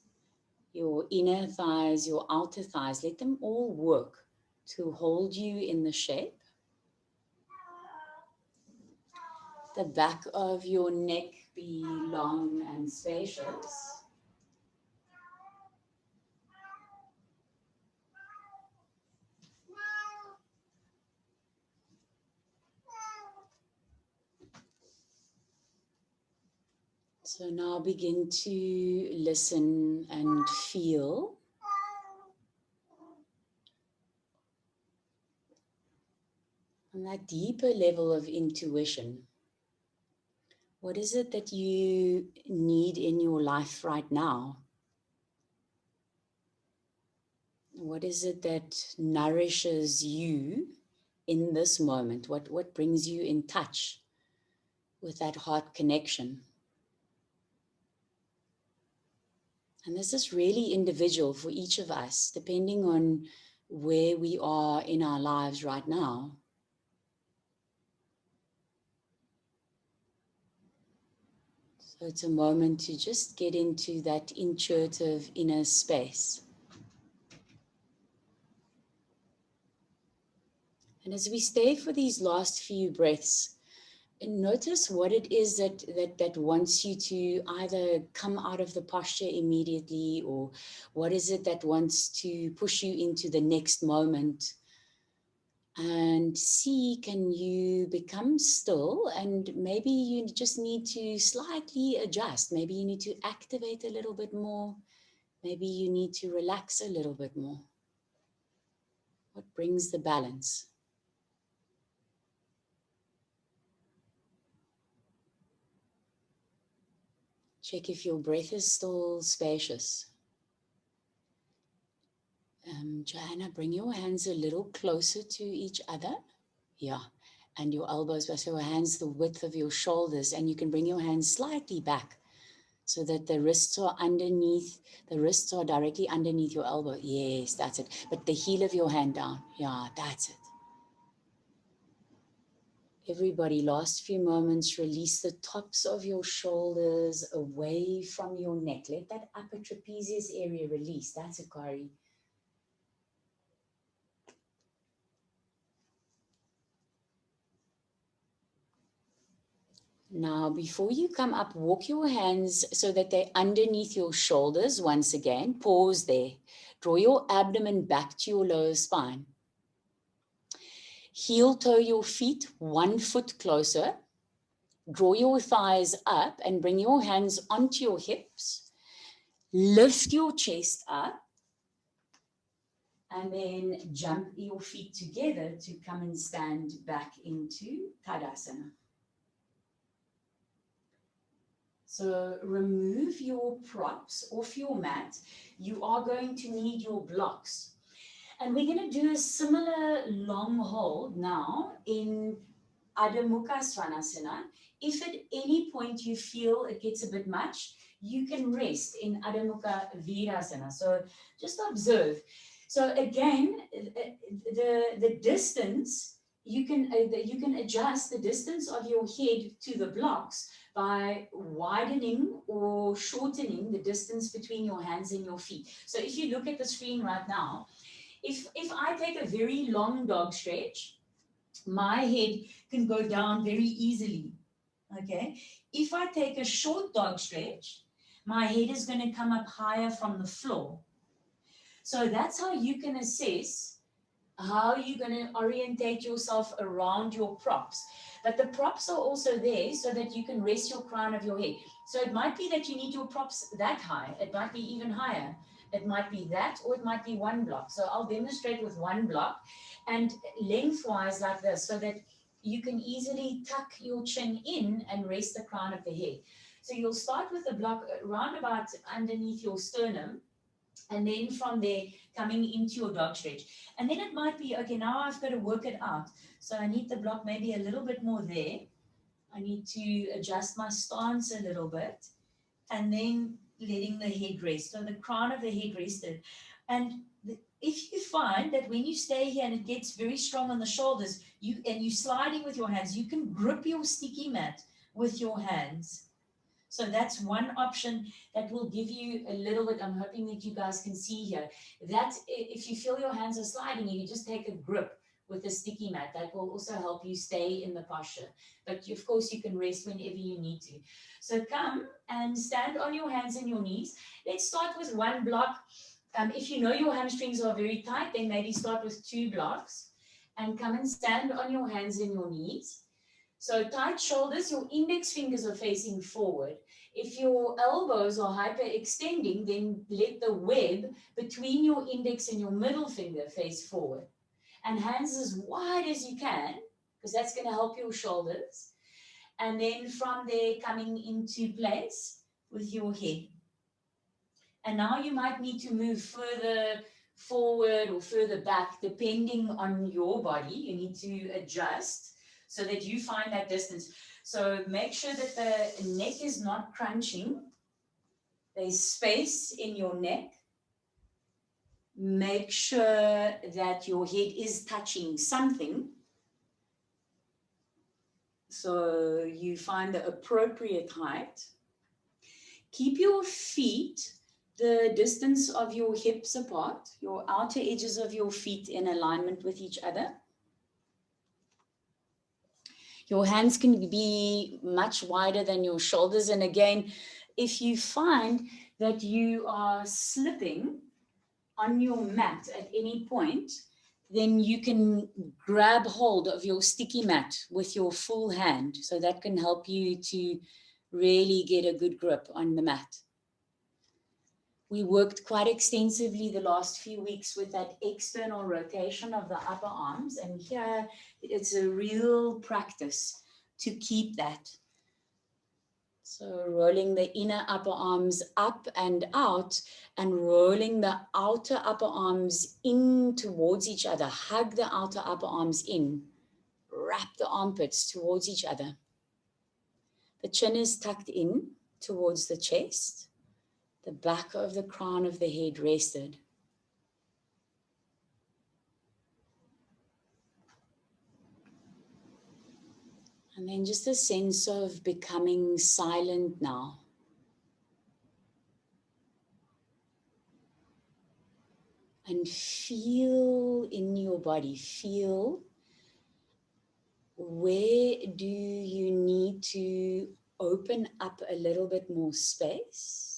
your inner thighs, your outer thighs, let them all work to hold you in the shape. The back of your neck be long and spacious. So now begin to listen and feel. On that deeper level of intuition, what is it that you need in your life right now? What is it that nourishes you in this moment? What brings you in touch with that heart connection? And this is really individual for each of us, depending on where we are in our lives right now. So it's a moment to just get into that intuitive inner space. And as we stay for these last few breaths, notice what it is that wants you to either come out of the posture immediately, or what is it that wants to push you into the next moment. And see, can you become still? And maybe you just need to slightly adjust. Maybe you need to activate a little bit more. Maybe you need to relax a little bit more. What brings the balance? Check if your breath is still spacious. Joanna, bring your hands a little closer to each other. Yeah, and your elbows, so your hands the width of your shoulders, and you can bring your hands slightly back so that the wrists are underneath, the wrists are directly underneath your elbow. Yes, that's it. But the heel of your hand down. Yeah, that's it. Everybody, last few moments, release the tops of your shoulders away from your neck. Let that upper trapezius area release. That's it, Kari. Now, before you come up, walk your hands so that they're underneath your shoulders once again. Pause there. Draw your abdomen back to your lower spine. Heel toe your feet 1 foot closer. Draw your thighs up and bring your hands onto your hips. Lift your chest up And then jump your feet together to come and stand back into Tadasana. So remove your props off your mat. You are going to need your blocks. And we're going to do a similar long hold now in Adamuka Virasana. If at any point you feel it gets a bit much, you can rest in Adamuka Virasana. So just observe. So again, the distance, you can adjust the distance of your head to the blocks by widening or shortening the distance between your hands and your feet. So if you look at the screen right now, if I take a very long dog stretch, my head can go down very easily, okay? If I take a short dog stretch, my head is going to come up higher from the floor. So that's how you can assess how you're going to orientate yourself around your props. But the props are also there so that you can rest your crown of your head. So it might be that you need your props that high. It might be even higher. It might be that, or it might be one block. So I'll demonstrate with one block and lengthwise like this so that you can easily tuck your chin in and rest the crown of the head. So you'll start with a block round about underneath your sternum, and then from there coming into your dog stretch. And then it might be, okay, now I've got to work it out. So I need the block maybe a little bit more there. I need to adjust my stance a little bit, and then letting the head rest. So the crown of the head rested. And if you find that when you stay here and it gets very strong on the shoulders, you're sliding with your hands, you can grip your sticky mat with your hands. So that's one option that will give you a little bit. I'm hoping that you guys can see here. That if you feel your hands are sliding, you just take a grip with the sticky mat. That will also help you stay in the posture. But of course, you can rest whenever you need to. So come and stand on your hands and your knees. Let's start with one block. If you know your hamstrings are very tight, then maybe start with 2 blocks. And come and stand on your hands and your knees. So tight shoulders, your index fingers are facing forward. If your elbows are hyperextending, then let the web between your index and your middle finger face forward. And hands as wide as you can, because that's going to help your shoulders. And then from there, coming into place with your head. And now you might need to move further forward or further back, depending on your body. You need to adjust so that you find that distance. So make sure that the neck is not crunching. There's space in your neck. Make sure that your head is touching something. So you find the appropriate height. Keep your feet the distance of your hips apart, your outer edges of your feet in alignment with each other. Your hands can be much wider than your shoulders. And again, if you find that you are slipping on your mat at any point, then you can grab hold of your sticky mat with your full hand. So that can help you to really get a good grip on the mat. We worked quite extensively the last few weeks with that external rotation of the upper arms. And here it's a real practice to keep that. So rolling the inner upper arms up and out and rolling the outer upper arms in towards each other. Hug the outer upper arms in. Wrap the armpits towards each other. The chin is tucked in towards the chest. The back of the crown of the head rested. And then just a sense of becoming silent now. And feel in your body, feel where do you need to open up a little bit more space?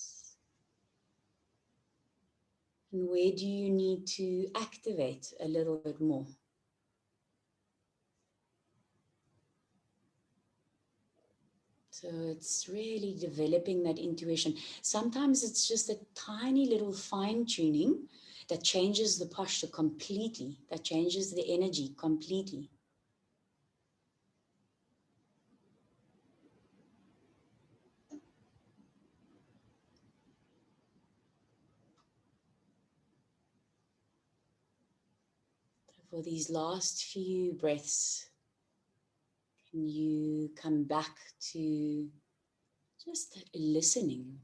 And where do you need to activate a little bit more? So it's really developing that intuition. Sometimes it's just a tiny little fine tuning that changes the posture completely, that changes the energy completely. For these last few breaths, can you come back to just listening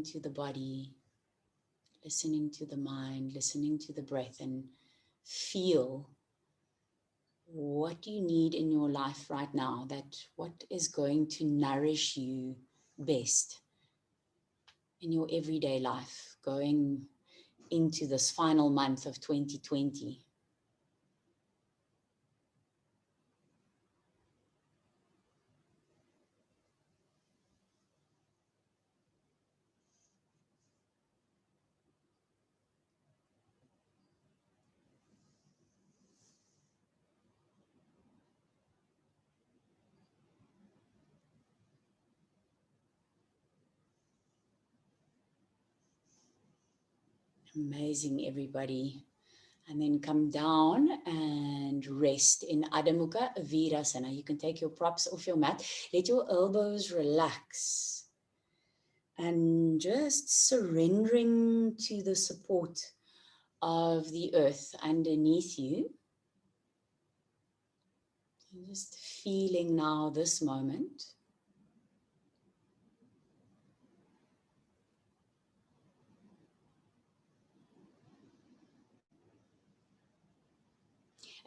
to the body, listening to the mind, listening to the breath, and feel what you need in your life right now, that what is going to nourish you best in your everyday life, going into this final month of 2020. Amazing, everybody. And then come down and rest in Adamuka Virasana. You can take your props off your mat. Let your elbows relax. And just surrendering to the support of the earth underneath you. And just feeling now this moment.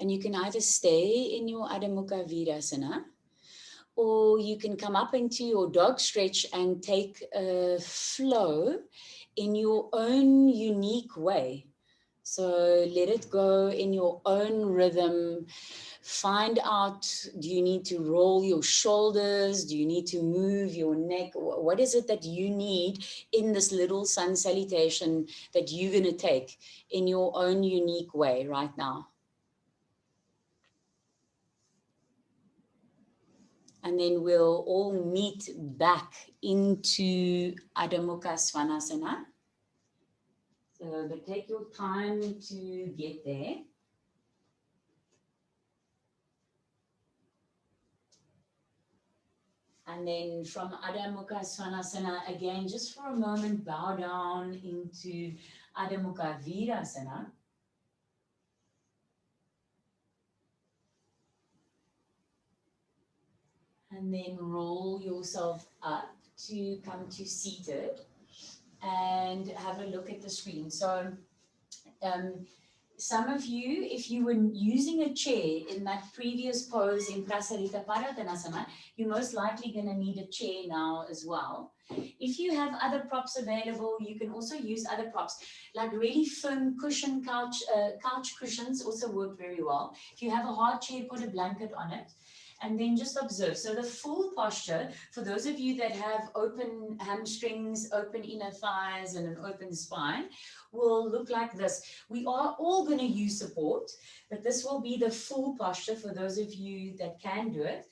And you can either stay in your Adamuka Virasana, or you can come up into your dog stretch and take a flow in your own unique way. So let it go in your own rhythm. Find out, do you need to roll your shoulders? Do you need to move your neck? What is it that you need in this little sun salutation that you're going to take in your own unique way right now? And then we'll all meet back into Adenoca Virasana. So, but take your time to get there. And then from Adamuka Virasana, again, just for a moment, bow down into Adamuka Virasana. And then roll yourself up to come to seated and have a look at the screen. So some of you, if you were using a chair in that previous pose in Prasarita Panakasana, you're most likely going to need a chair now as well. If you have other props available, you can also use other props, like really firm cushion couch cushions also work very well. If you have a hard chair, put a blanket on it. And then just observe. So the full posture, for those of you that have open hamstrings, open inner thighs, and an open spine, will look like this. We are all going to use support, but this will be the full posture for those of you that can do it.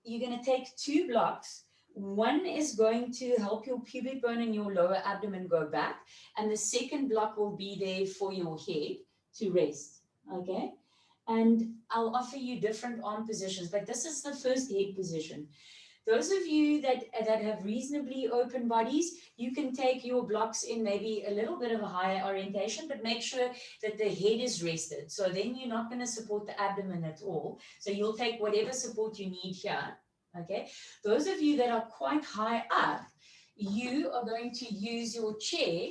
You're going to take 2 blocks. One is going to help your pubic bone and your lower abdomen go back, and the second block will be there for your head to rest. Okay? And I'll offer you different arm positions, but this is the first head position. Those of you that have reasonably open bodies, you can take your blocks in maybe a little bit of a higher orientation, but make sure that the head is rested. So then you're not going to support the abdomen at all. So you'll take whatever support you need here. Okay. Those of you that are quite high up, you are going to use your chair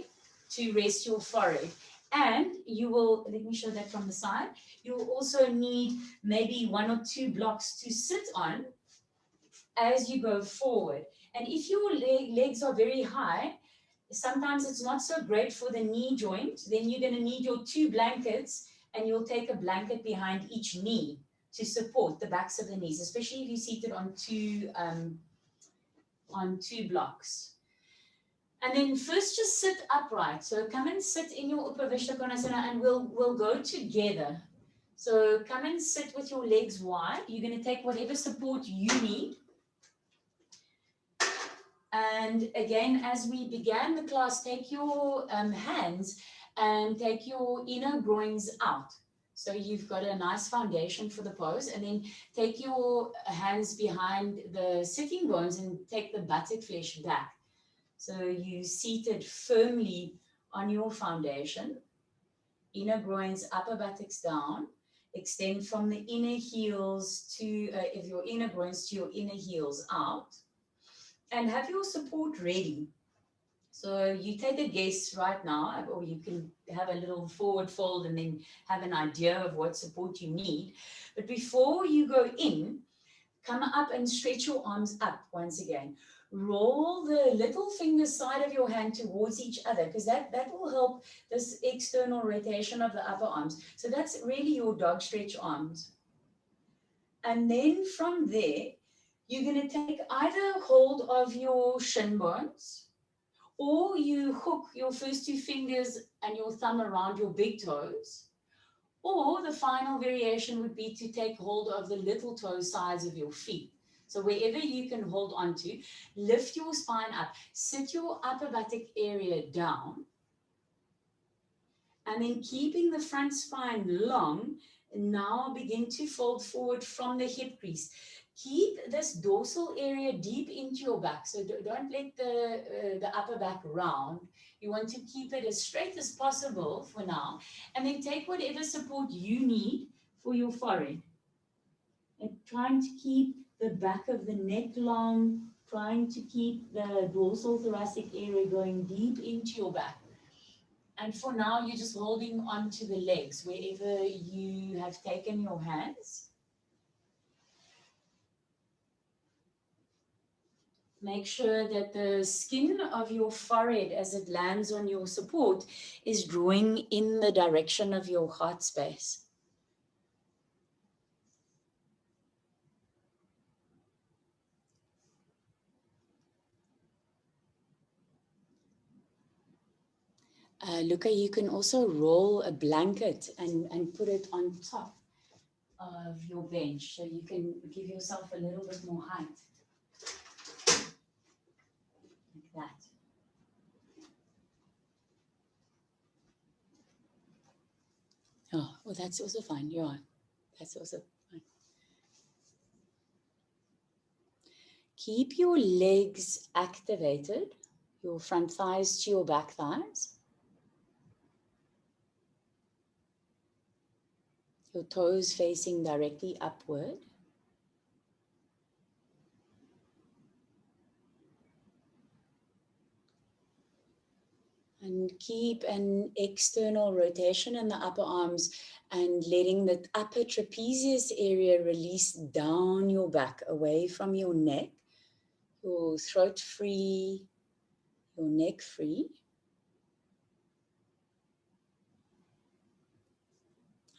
to rest your forehead. And you will, let me show that from the side, you will also need maybe 1 or 2 blocks to sit on as you go forward. And if your legs are very high, sometimes it's not so great for the knee joint. Then you're going to need your 2 blankets, and you'll take a blanket behind each knee to support the backs of the knees, especially if you're seated on two blocks. And then first just sit upright. So come and sit in your Upavishta Konasana, and we'll go together. So come and sit with your legs wide. You're going to take whatever support you need. And again, as we began the class, take your hands and take your inner groins out. So you've got a nice foundation for the pose, and then take your hands behind the sitting bones and take the buttock flesh back. So you seated firmly on your foundation, inner groins, upper buttocks down, extend from the inner heels to, if your inner groins to your inner heels out, and have your support ready. So you take a guess right now, or you can have a little forward fold and then have an idea of what support you need. But before you go in, come up and stretch your arms up once again. Roll the little finger side of your hand towards each other, because that will help this external rotation of the upper arms. So that's really your dog stretch arms. And then from there, you're going to take either hold of your shin bones, or you hook your first two fingers and your thumb around your big toes. Or the final variation would be to take hold of the little toe sides of your feet. So wherever you can hold on to, lift your spine up, sit your upper buttock area down, and then keeping the front spine long, now begin to fold forward from the hip crease. Keep this dorsal area deep into your back. So don't let the upper back round. You want to keep it as straight as possible for now. And then take whatever support you need for your forehead. And trying to keep the back of the neck long, trying to keep the dorsal thoracic area going deep into your back. And for now, you're just holding on to the legs wherever you have taken your hands. Make sure that the skin of your forehead, as it lands on your support, is drawing in the direction of your heart space. Luca, you can also roll a blanket and put it on top of your bench, so you can give yourself a little bit more height. Like that. Oh, well, that's also fine. Yeah, that's also fine. Keep your legs activated, your front thighs to your back thighs. Your toes facing directly upward. And keep an external rotation in the upper arms and letting the upper trapezius area release down your back, away from your neck, your throat free, your neck free.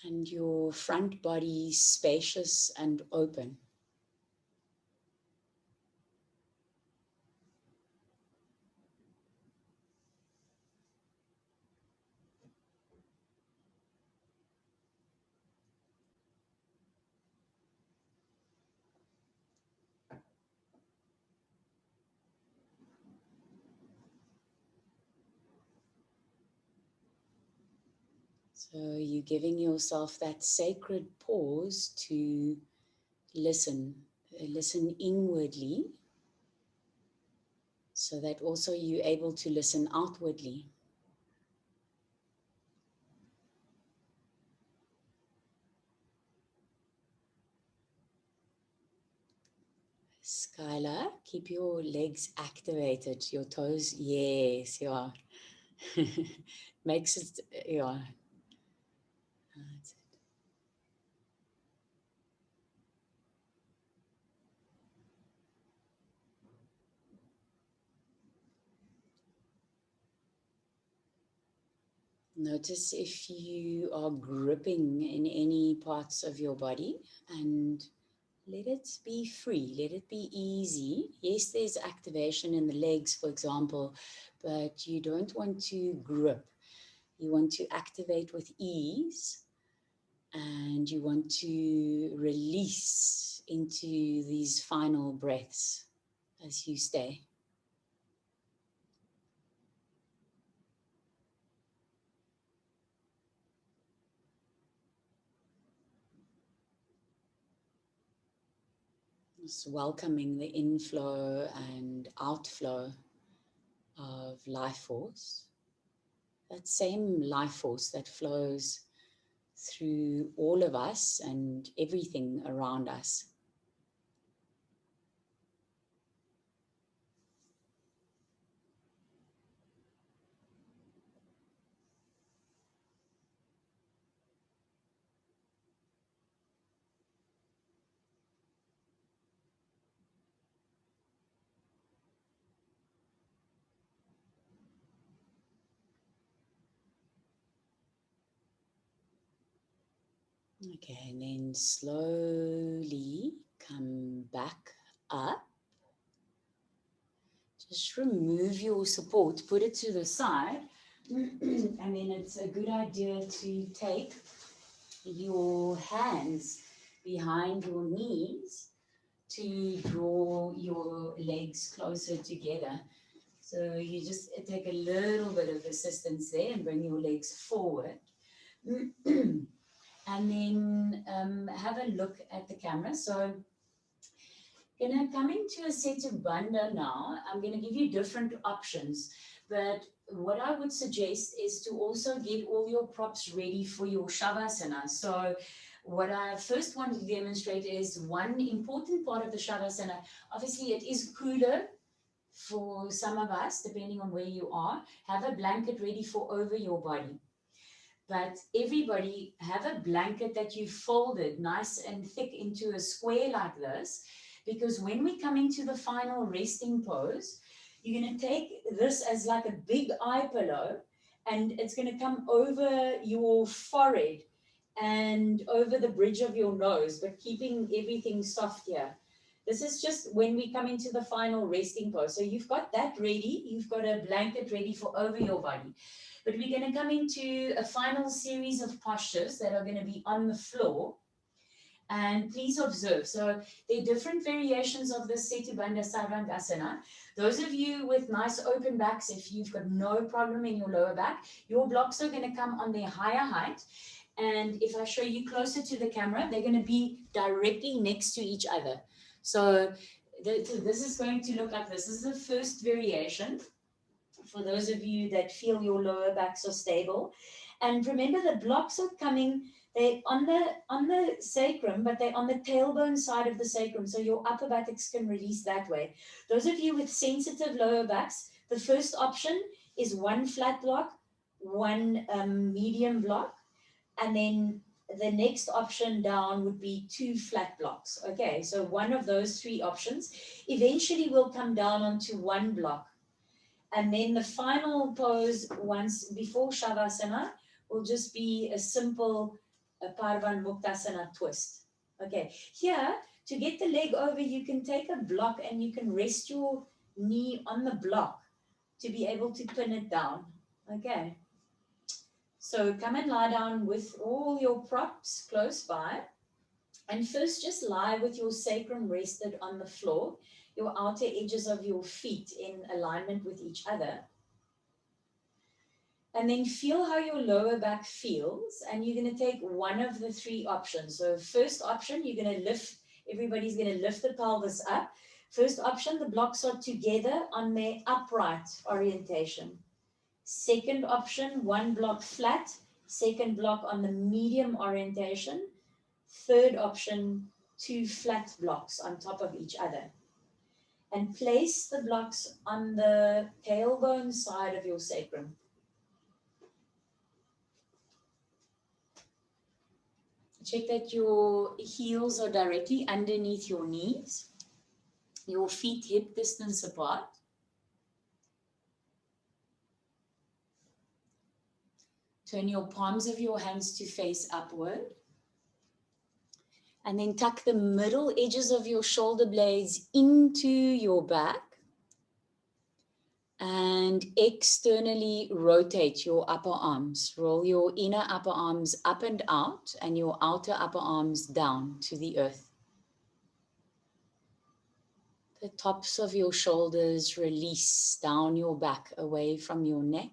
And your front body spacious and open. So you're giving yourself that sacred pause to listen inwardly, so that also you're able to listen outwardly. Skylar, keep your legs activated, your toes, yes, you are. Makes it, yeah. That's it. Notice if you are gripping in any parts of your body, and let it be free, let it be easy. Yes, there's activation in the legs, for example, but you don't want to grip. You want to activate with ease, and you want to release into these final breaths as you stay. Just welcoming the inflow and outflow of life force. That same life force that flows through all of us and everything around us. Okay, and then slowly come back up. Just remove your support, put it to the side, and then it's a good idea to take your hands behind your knees to draw your legs closer together. So you just take a little bit of assistance there and bring your legs forward. And then have a look at the camera. So gonna come into a Setu Bandha now. I'm gonna give you different options, but what I would suggest is to also get all your props ready for your Shavasana. So what I first want to demonstrate is one important part of the Shavasana. Obviously, it is cooler for some of us, depending on where you are. Have a blanket ready for over your body. But everybody have a blanket that you folded nice and thick into a square like this, because when we come into the final resting pose, you're going to take this as like a big eye pillow, and it's going to come over your forehead and over the bridge of your nose, but keeping everything soft here. This is just when we come into the final resting pose. So you've got that ready. You've got a blanket ready for over your body. But we're going to come into a final series of postures that are going to be on the floor. And please observe. So there are different variations of the Setu Bandha Sarvangasana. Those of you with nice open backs, if you've got no problem in your lower back, your blocks are going to come on their higher height. And if I show you closer to the camera, they're going to be directly next to each other. So this is going to look like this. This is the first variation for those of you that feel your lower backs are stable. And remember, the blocks are coming, they're on the sacrum, but they're on the tailbone side of the sacrum, so your upper buttocks can release that way. Those of you with sensitive lower backs, the first option is one flat block, one medium block, and then the next option down would be two flat blocks. Okay, so one of those three options. Eventually we'll come down onto one block. And then the final pose once before Shavasana will just be a simple Parvan twist. Okay, here to get the leg over, you can take a block and you can rest your knee on the block to be able to pin it down. Okay, so come and lie down with all your props close by. And first just lie with your sacrum rested on the floor, your outer edges of your feet in alignment with each other. And then feel how your lower back feels. And you're going to take one of the three options. So first option, you're going to lift, everybody's going to lift the pelvis up. First option, the blocks are together on their upright orientation. Second option, one block flat. Second block on the medium orientation. Third option, two flat blocks on top of each other. And place the blocks on the tailbone side of your sacrum. Check that your heels are directly underneath your knees, your feet hip distance apart. Turn your palms of your hands to face upward. And then tuck the middle edges of your shoulder blades into your back. And externally rotate your upper arms. Roll your inner upper arms up and out and your outer upper arms down to the earth. The tops of your shoulders release down your back away from your neck.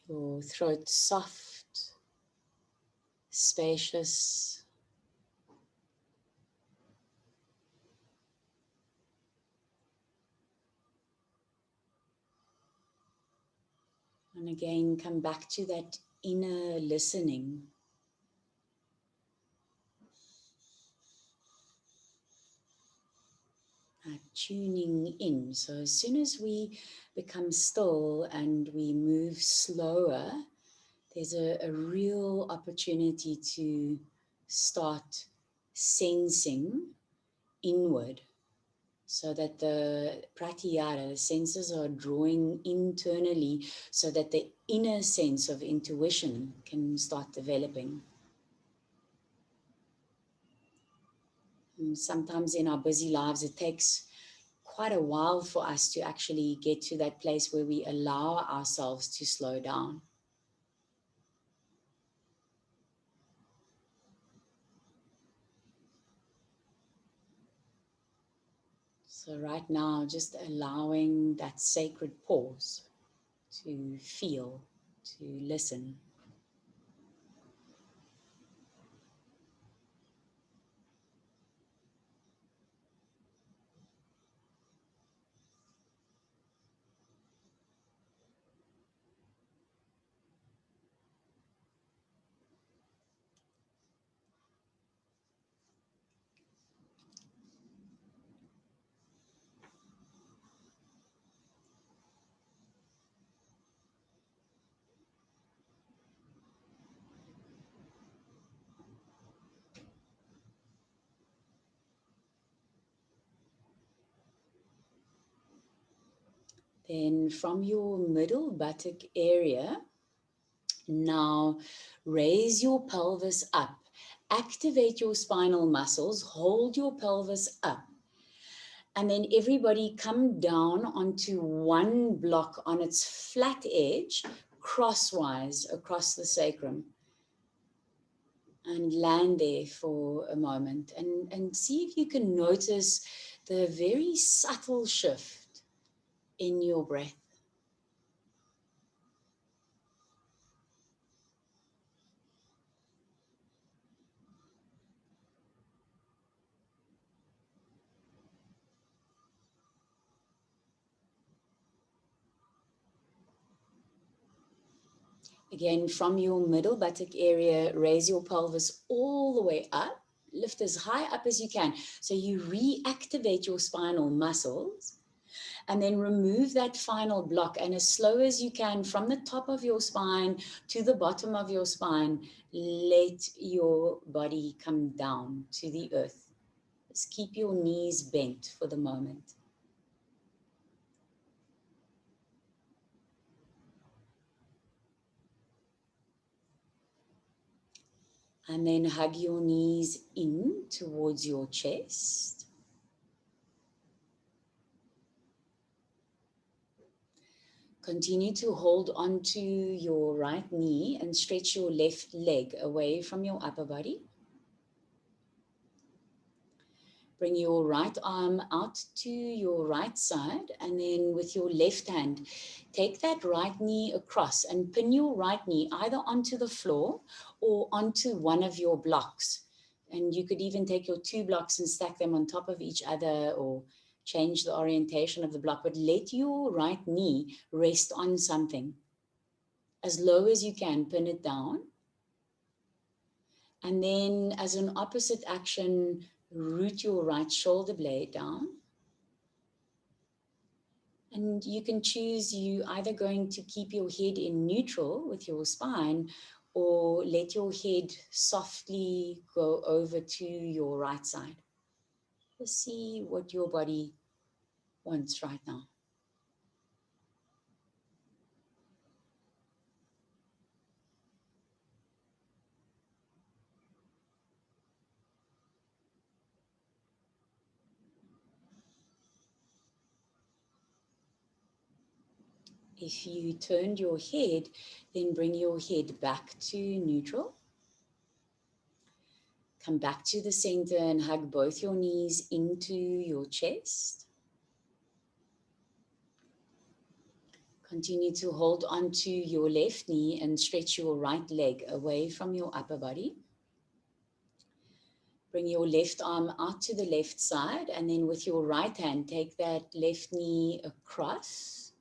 Your throat soft, spacious. And again, come back to that inner listening. Tuning in. So as soon as we become still and we move slower, there's a real opportunity to start sensing inward, so that the pratyahara, the senses are drawing internally, so that the inner sense of intuition can start developing. And sometimes in our busy lives, it takes quite a while for us to actually get to that place where we allow ourselves to slow down. So right now, just allowing that sacred pause to feel, to listen. Then from your middle buttock area, now raise your pelvis up. Activate your spinal muscles, hold your pelvis up. And then everybody come down onto one block on its flat edge, crosswise across the sacrum. And land there for a moment and see if you can notice the very subtle shift in your breath. Again, from your middle buttock area, raise your pelvis all the way up. Lift as high up as you can. So you reactivate your spinal muscles and then remove that final block. And as slow as you can, from the top of your spine to the bottom of your spine, let your body come down to the earth. Just keep your knees bent for the moment. And then hug your knees in towards your chest. Continue to hold onto your right knee and stretch your left leg away from your upper body. Bring your right arm out to your right side, and then with your left hand, take that right knee across and pin your right knee either onto the floor or onto one of your blocks. And you could even take your two blocks and stack them on top of each other or change the orientation of the block, but let your right knee rest on something. As low as you can, pin it down. And then as an opposite action, root your right shoulder blade down. And you can choose, you either going to keep your head in neutral with your spine or let your head softly go over to your right side. Just see what your body wants right now. If you turned your head, then bring your head back to neutral. Come back to the center and hug both your knees into your chest. Continue to hold onto your left knee and stretch your right leg away from your upper body. Bring your left arm out to the left side, and then with your right hand, take that left knee across.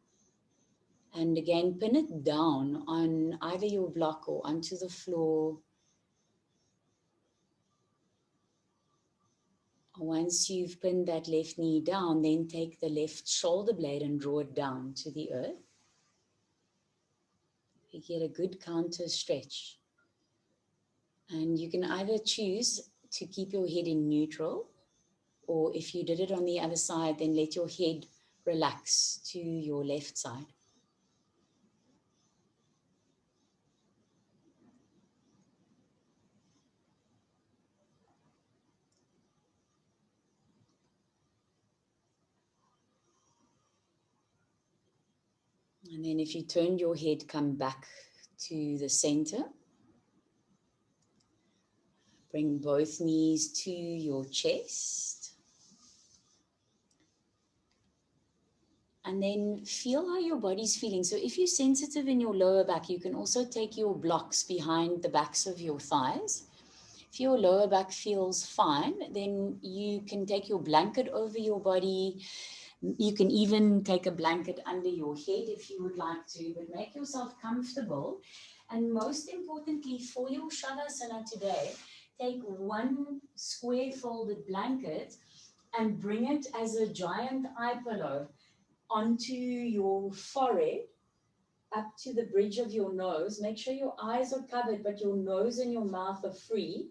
And again, pin it down on either your block or onto the floor. Once you've pinned that left knee down, then take the left shoulder blade and draw it down to the earth. You get a good counter stretch. And you can either choose to keep your head in neutral, or if you did it on the other side, then let your head relax to your left side. And then if you turn your head, come back to the center. Bring both knees to your chest. And then feel how your body's feeling. So if you're sensitive in your lower back, you can also take your blocks behind the backs of your thighs. If your lower back feels fine, then you can take your blanket over your body. You can even take a blanket under your head if you would like to, but make yourself comfortable. And most importantly, for your Shavasana today, take one square folded blanket and bring it as a giant eye pillow onto your forehead, up to the bridge of your nose. Make sure your eyes are covered, but your nose and your mouth are free.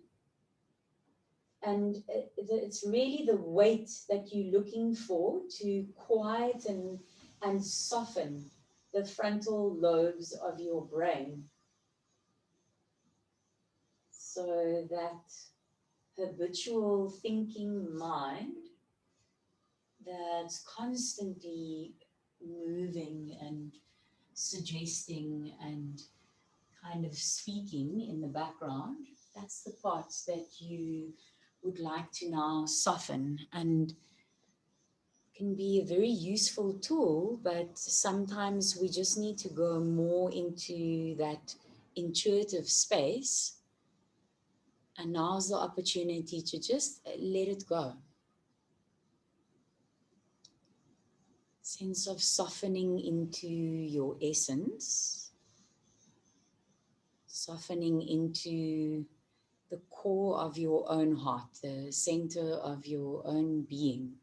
And it's really the weight that you're looking for to quiet and soften the frontal lobes of your brain. So that habitual thinking mind that's constantly moving and suggesting and kind of speaking in the background, that's the parts that you would like to now soften, and can be a very useful tool, but sometimes we just need to go more into that intuitive space. And now's the opportunity to just let it go. Sense of softening into your essence, softening into the core of your own heart, the center of your own being.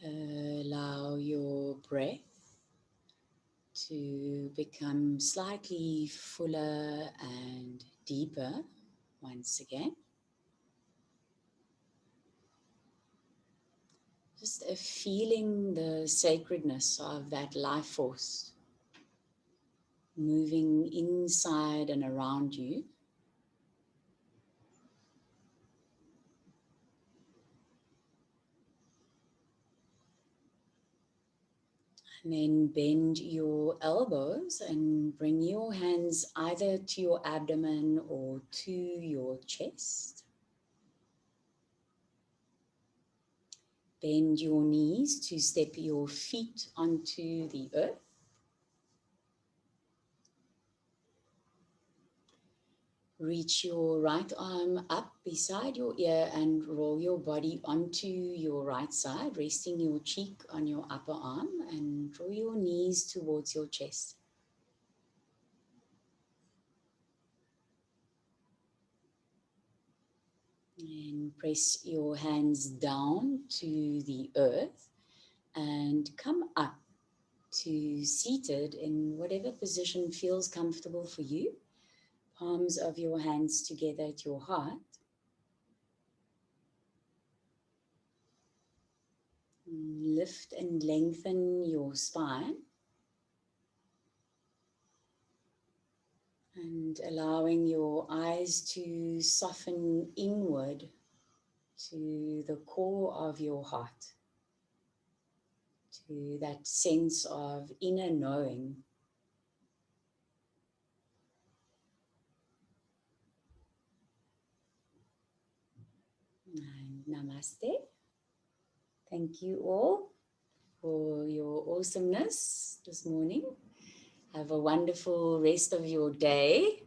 Allow your breath to become slightly fuller and deeper once again. Just feeling the sacredness of that life force moving inside and around you. And then bend your elbows and bring your hands either to your abdomen or to your chest. Bend your knees to step your feet onto the earth. Reach your right arm up beside your ear and roll your body onto your right side, resting your cheek on your upper arm, and draw your knees towards your chest. And press your hands down to the earth and come up to seated in whatever position feels comfortable for you. Palms of your hands together at your heart. Lift and lengthen your spine. And allowing your eyes to soften inward to the core of your heart, to that sense of inner knowing. And namaste. Thank you all for your awesomeness this morning. Have a wonderful rest of your day.